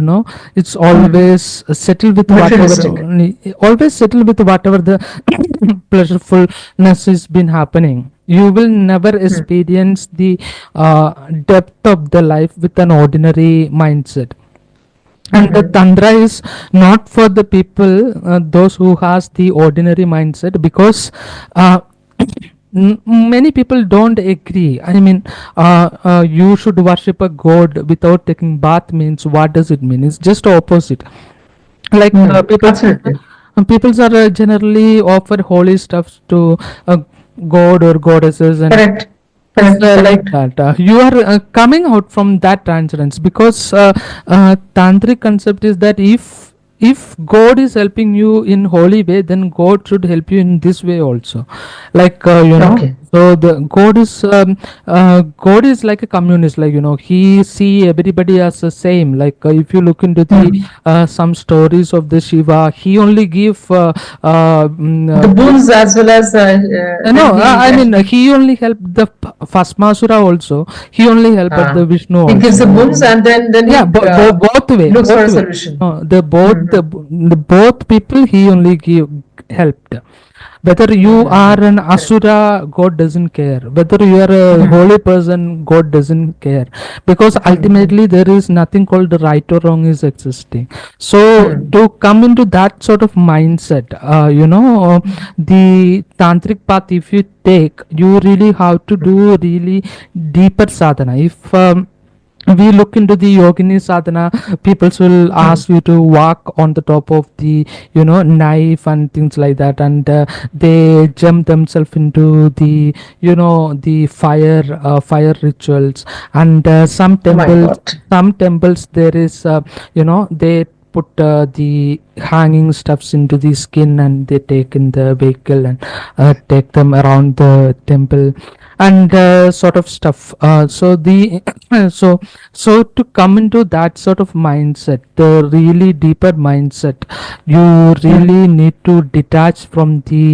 it's Mm-hmm. always settle with whatever, Materialistic. always settle with whatever the pleasurefulness has been happening. You will never Mm-hmm. experience the depth of the life with an ordinary mindset. And the Mm-hmm. tantra is not for the people, those who has the ordinary mindset, because uh, many people don't agree. I mean, you should worship a god without taking bath means, what does it mean? It's just opposite. Like Absolutely. peoples are generally offer holy stuff to uh, god or goddesses, and Correct. it's Correct. like Correct. that. You are coming out from that transcendence, because tantric concept is that if God is helping you in holy way, then God should help you in this way also. Like, Okay. So the God is like a communist, like he see everybody as the same. Like if you look into the Hmm. some stories of the Shiva, he only give The boons as well as no, when he I mean actually he only helped the Phasmasura also. He only helped uh, the Vishnu he gives also. the Like boons and then yeah, he both way, looks for both a way. solution. The Hmm. both people he only give helped. Whether you are Hmm. an Correct. asura, God doesn't care. Whether you are a Hmm. holy person, God doesn't care. Because Hmm. ultimately there is nothing called the right or wrong is existing. So Hmm. to come into that sort of mindset, the tantric path, if you take, you really have to do really deeper sadhana. If we look into the yogini sadhana, people will Hmm. ask you to walk on the top of the knife and things like that, and they jump themselves into the the fire rituals. And Oh my God. some temples there is they put the hanging stuffs into the skin, and they take in the vehicle and take them around the temple and sort of stuff. So the so to come into that sort of mindset, the really deeper mindset, you Hmm. really need to detach from the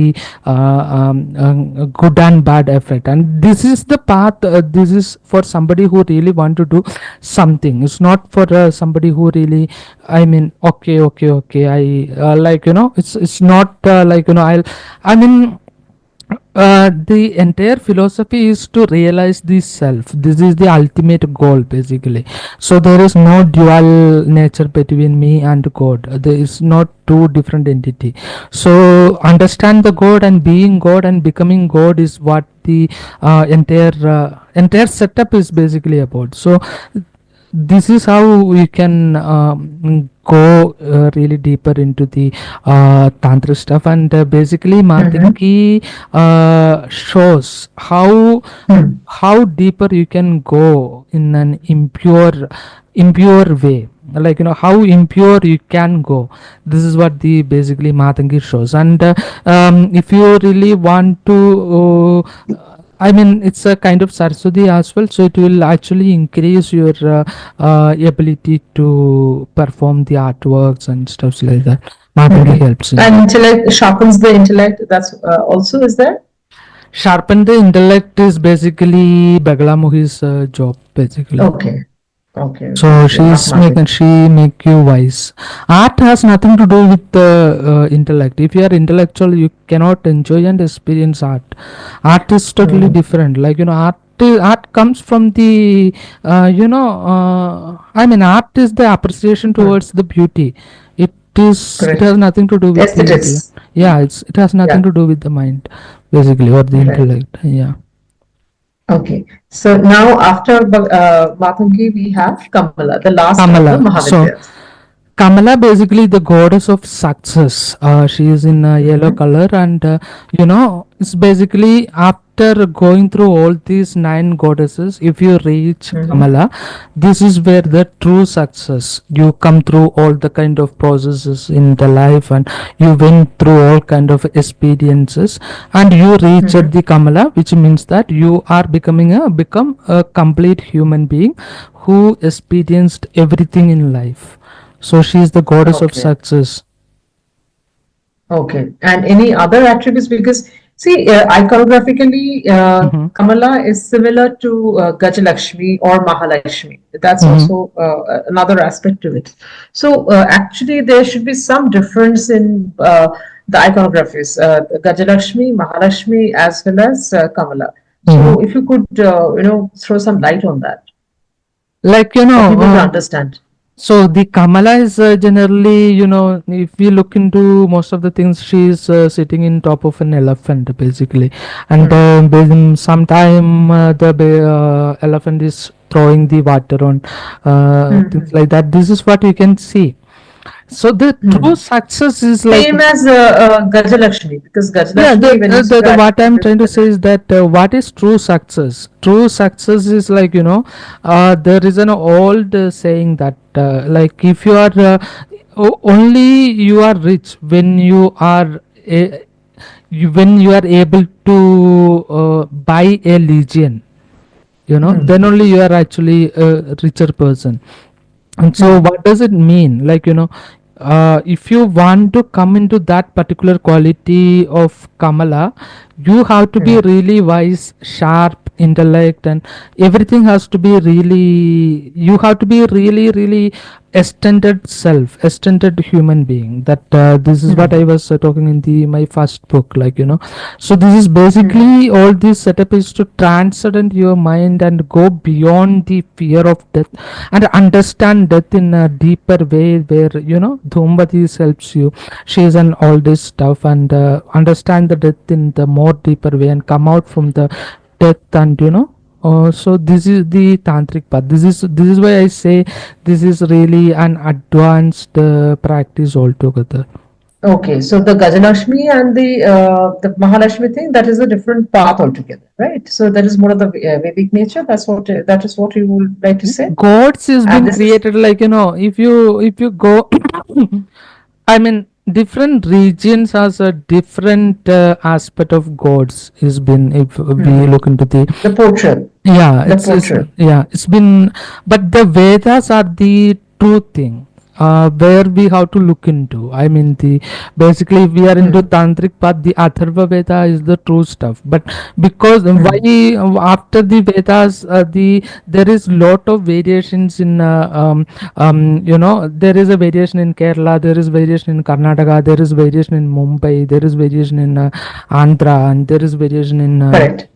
good and bad effect. And this is the path, this is for somebody who really want to do something. It's not for somebody who really, I mean, okay, I like it's not like I mean the entire philosophy is to realize the self. This is the ultimate goal, basically. So there is no dual nature between me and God. There is not two different entity. So understand the God, and being God and becoming God is what the entire setup is basically about. So this is how we can go really deeper into the tantra stuff. And basically Hmm. Matangi shows Hmm. how deeper you can go in an impure way, like how impure you can go. This is what the basically Matangi shows. And if you really want to I mean, it's a kind of Saraswati as well, so it will actually increase your ability to perform the artworks and stuff like that. Matangi Hmm. helps in And that. intellect sharpens the intellect. That's also is there. Sharpen the intellect is basically Bagalamuhi's job, basically. Okay. Okay. So Okay. she's making Mathematics. she make you wise. Art has nothing to do with the intellect. If you are intellectual, you cannot enjoy and experience art. Art is totally Hmm. different. Like art comes from the I mean, art is the appreciation Hmm. towards the beauty. It has Correct. nothing to do with the intellect. Aesthetics. Yeah, it has nothing Yeah. to do with the mind, basically, or the Right. intellect. Yeah. Okay. So now after Matangi, we have Kamala, the last of the Kamala. So Mahavidyas. Kamala, basically the goddess of success. She is in yellow Hmm. color, and it's basically after going through all these nine goddesses. If you reach Hmm. Kamala, this is where the true success. You come through all the kind of processes in the life, and you went through all kind of experiences, and you reach at Hmm. the Kamala, which means that you are become a complete human being who experienced everything in life. So she is the goddess of Okay. success. Okay. And any other attributes? Because see, iconographically, Mm-hmm. Kamala is similar to Gajalakshmi or Mahalakshmi. That's Mm-hmm. also another aspect to it. So actually, there should be some difference in the iconographies, Gajalakshmi, Mahalakshmi, as well as Kamala. Mm-hmm. So if you could, throw some light on that Like for people to understand. so the Kamala is generally, if we look into most of the things, she is sitting in top of an elephant, basically, and Hmm. sometime the elephant is throwing the water on things Hmm. like that. This is what you can see. So the true Hmm. success is like, Same as Gajalakshmi, because yeah, Gajalakshmi, when you see the the what I'm attributes, trying to say is that what is true success? True success is like, there is an old saying that like if you are only you are rich when you are when you are able to buy a legion, then only you are actually a richer person. And so what does it mean, like, if you want to come into that particular quality of Kamala, you have to be really wise, sharp intellect, and everything has to be really, you have to be really, really extended self, extended human being. That this is what I was talking in the my first book, like, so this is basically all this setup is to transcend your mind and go beyond the fear of death and understand death in a deeper way, where Dhumbati helps you. She is an all this stuff, and understand the death in the more deeper way and come out from the death. And so this is the tantric path. This is why I say this is really an advanced practice altogether. Okay, so the Gajalakshmi and the Mahalakshmi thing, that is a different path altogether, right? So that is more of the Vedic nature. That is what you would like to say. Gods has And been this is created, like, if you go I mean, different regions has a different aspect of gods is been, if we look into the, the portrait, yeah, the it's portrait. yeah, it's been, but the Vedas are the true thing, where we have to look into. I mean, the basically, if we are into tantric path, the Atharva Veda is the true stuff. But because why, after the Vedas, there is lot of variations in there is a variation in Kerala, there is variation in Karnataka, there is variation in Mumbai, there is variation in Andhra, and there is variation in Correct.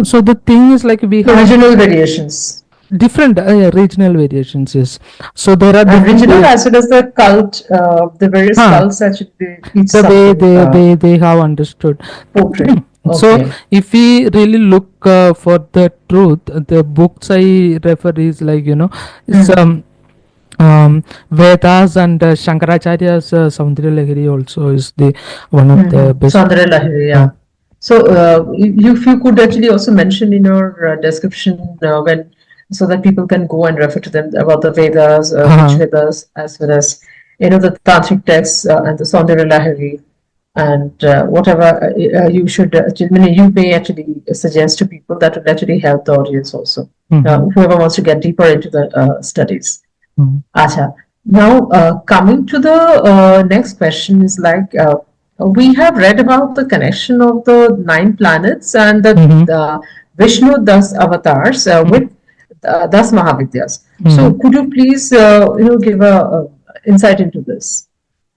so the thing is, like, we The have regional variations. different regional variations, yes. So there are And different regional as well as the cult, the various cults actually they teach the way something they have understood. portrait. So Okay. if we really look for the truth, the books I refer is, like, it's Vedas, and Shankaracharya's Saundara Lahiri also is the one of the best. Saundara Lahiri, yeah. So, if you could actually also mention in your description when, so that people can go and refer to them about the Vedas, which Vedas, as well as the tantric texts and the Saundara Lahiri, and whatever you should actually, I mean, you may actually suggest to people that would actually help the audience also, whoever wants to get deeper into the studies. Acha. Now, coming to the next question is like, we have read about the connection of the 9 planets and the Vishnu 10 avatars with 10 Mahavidyas. So, could you please, give a insight into this?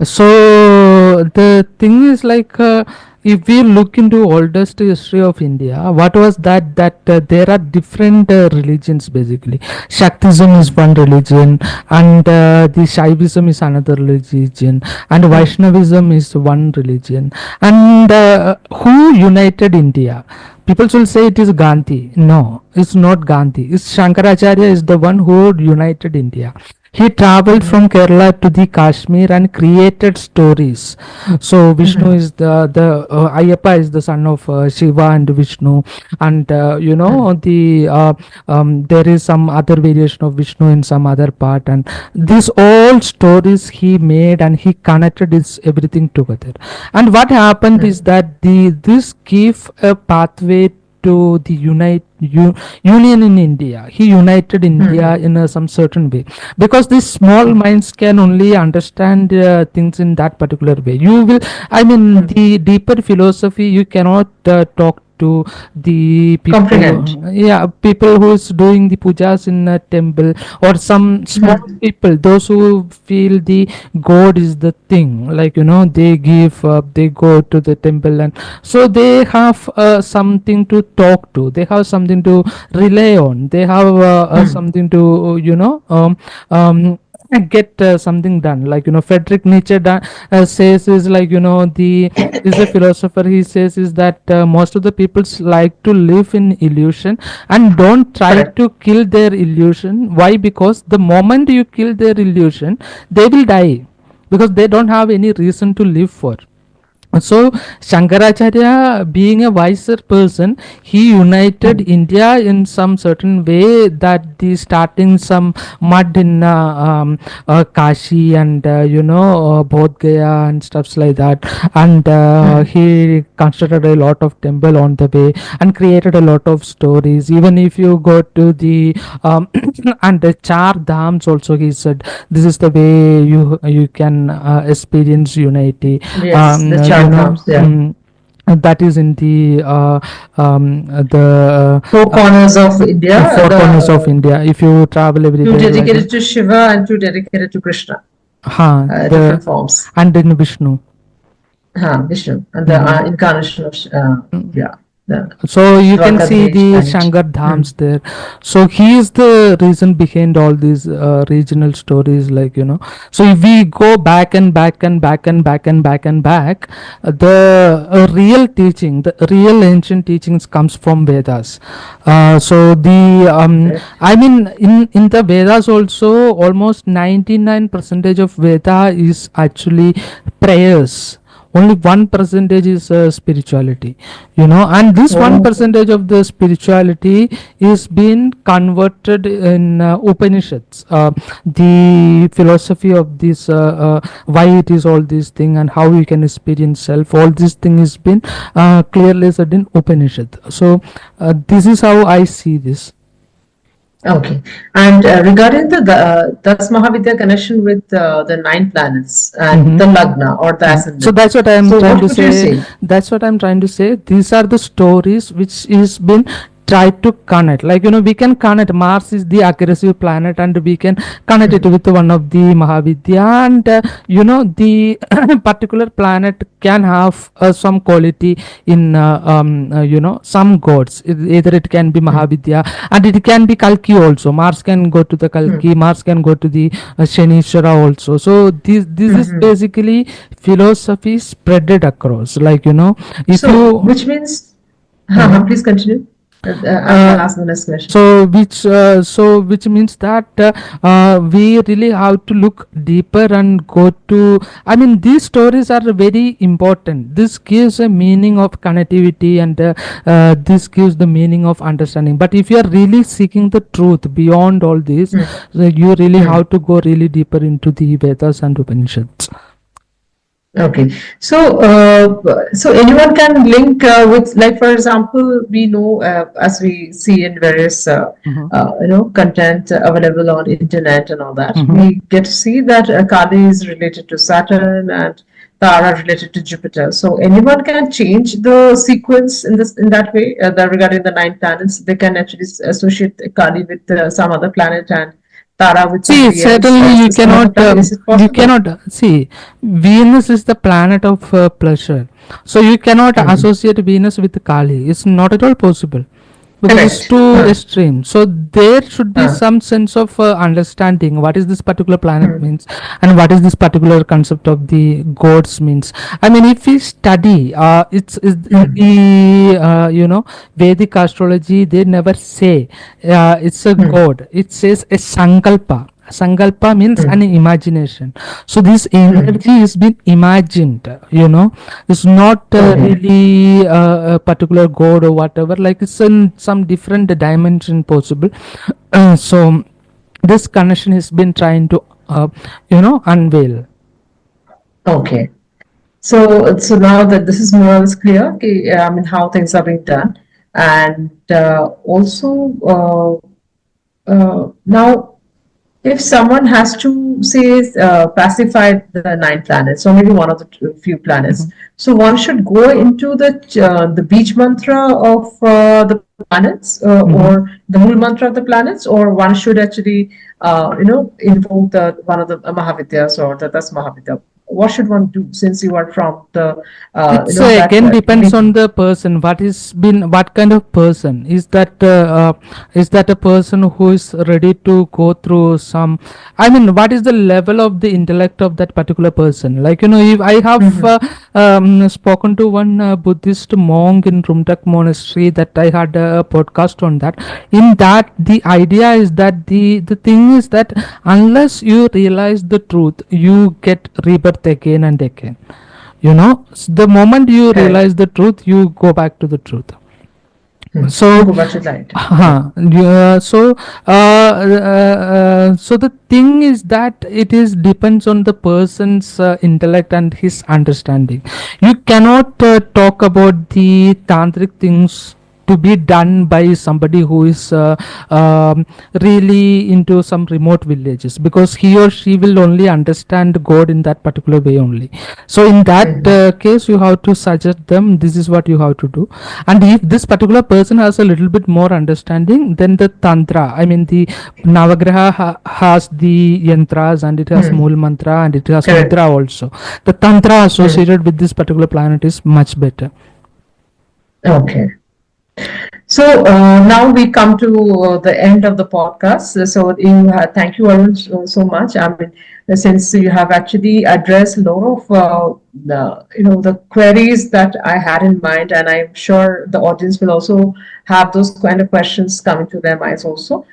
So the thing is, like, if we look into oldest history of India, what was that there are different religions basically. Shaktism is one religion, and the Shaivism is another religion, and Vaishnavism is one religion. And who united India? People will say it is Gandhi. No, it's not Gandhi. It's Shankaracharya is the one who united India. He traveled from Kerala to the Kashmir and created stories. So Vishnu is the Ayyappa is the son of Shiva and Vishnu, and there is some other variation of Vishnu in some other part, and these all stories he made, and he connected this everything together. And what happened is that this gave a pathway to the union in India. He united India in some certain way, because these small minds can only understand things in that particular way. You will, I mean, the deeper philosophy you cannot talk to the people. Comprehend. Yeah, people who is doing the pujas in a temple, or some small people, those who feel the God is the thing, like, they give they go to the temple, and so they have something to talk to, they have something to rely on, they have something to get something done, like, Friedrich Nietzsche says is, like, the is a philosopher. He says is that most of the people like to live in illusion and don't try to kill their illusion. Why? Because the moment you kill their illusion, they will die, because they don't have any reason to live for. So Shankaracharya, being a wiser person, he united India in some certain way, that the starting some mud in Kashi and Bodh Gaya and stuffs like that, and he constructed a lot of temple on the way and created a lot of stories. Even if you go to the and the Char Dhams also, he said this is the way you can experience unity. Yes, the You Char know. Dhams, yeah. That is in the Four corners of India, four the corners of India. If you travel two everywhere like that, dedicated to Shiva and two dedicated to Krishna, the different forms. and in Vishnu. Vishnu and the Mhm. incarnation of yeah, the So you can see Dwarkadhish the and Shankar Dhams there. So he is the reason behind all these regional stories, like So if we go back and back and back and back and back and back, the real teaching, the real ancient teachings comes from Vedas. So the correct. I mean, in the Vedas also, almost 99 percentage of Veda is actually prayers. Only 1% is spirituality, and this one Oh, percentage of the spirituality is being converted in Upanishads. The philosophy of this, why it is all this thing and how you can experience self, all this thing is been clearly said in Upanishad. So this is how I see this. okay. And regarding the Das Mahavidya connection with the nine planets and Mhm. the Lagna or the So ascendant. that's what I'm So trying what to would you say. say? That's what I'm trying to say. These are the stories which is been tried to connect. Like we can connect. Mars is the aggressive planet, and we can connect it with one of the Mahavidya, and the particular planet can have some quality in some gods. Either it can be Mahavidya, and it can be Kalki also. Mars can go to the Kalki. Mars can go to the Shanishwara also. So this is Mhm. basically philosophy spreaded across. Like if So you. which means, Mhm. please continue. I'll Uh, ask the next question. which means that we really have to look deeper and go to. I mean, these stories are very important. This gives a meaning of connectivity, and this gives the meaning of understanding. But if you are really seeking the truth beyond all this, Hmm. you really Hmm. have to go really deeper into the Vedas and Upanishads. Okay, so anyone can link with, like for example, we know as we see in various Mhm. content available on internet and all that, Mhm. we get to see that Kali is related to Saturn and Tara related to Jupiter. So anyone can change the sequence in that way. That regarding the nine planets, they can actually associate Kali with some other planet and Tara with See, somebody else certainly as some other planet. Is it you possible? cannot see Venus is the planet of pleasure. So you cannot Hmm. associate Venus with Kali. It's not at all possible because it's Correct. too Huh. extreme. So there should be Huh. some sense of understanding what is this particular planet Hmm. means, and what is this particular concept of the gods means. I mean, if we study, it's in Hmm. the Vedic astrology, they never say it's a Hmm. god. It says a sankalpa. Sankalpa means Hmm. an imagination. So this Hmm. energy is being imagined. It's not Okay. really a particular god or whatever. Like it's in some different dimension possible. So this connection has been trying to unveil. Okay. So now that this is more or less clear, okay, I mean how things are being done, and also now if someone has to say pacify the nine planets or maybe one of the few planets, Mhm. so one should go into the beach mantra of the planets Mhm. or the mool mantra of the planets, or one should actually invoke the one of the Mahavidyas or the Das Mahavidya. What should one do since you are from the It's that again depends religion? on the person. What kind of person is that a person who is ready to go through some. I mean, what is the level of the intellect of that particular person? Like if I have Mhm. spoken to one Buddhist monk in Rumtak monastery, that I had a podcast on that. In that, the idea is that the thing is that unless you realize the truth, you get rebirth again and again. You know, the moment you Correct. realize the truth, you go back to the truth. You So go back to light. Yeah. yeah, so the thing is that it is depends on the person's intellect and his understanding. You cannot talk about the tantric things to be done by somebody who is really into some remote villages, because he or she will only understand God in that particular way only. So in that Mhm. case, you have to suggest them this is what you have to do. And if this particular person has a little bit more understanding, then the tantra, I mean the navagraha has the yantras, and it has Hmm. mool mantra, and it has Correct. mudra also. The tantra Hmm. associated with this particular planet is much better. Okay. So now we come to the end of the podcast. So thank you, Arun, so much. I mean, since you have actually addressed a lot of the queries that I had in mind, and I'm sure the audience will also have those kind of questions coming to their minds also.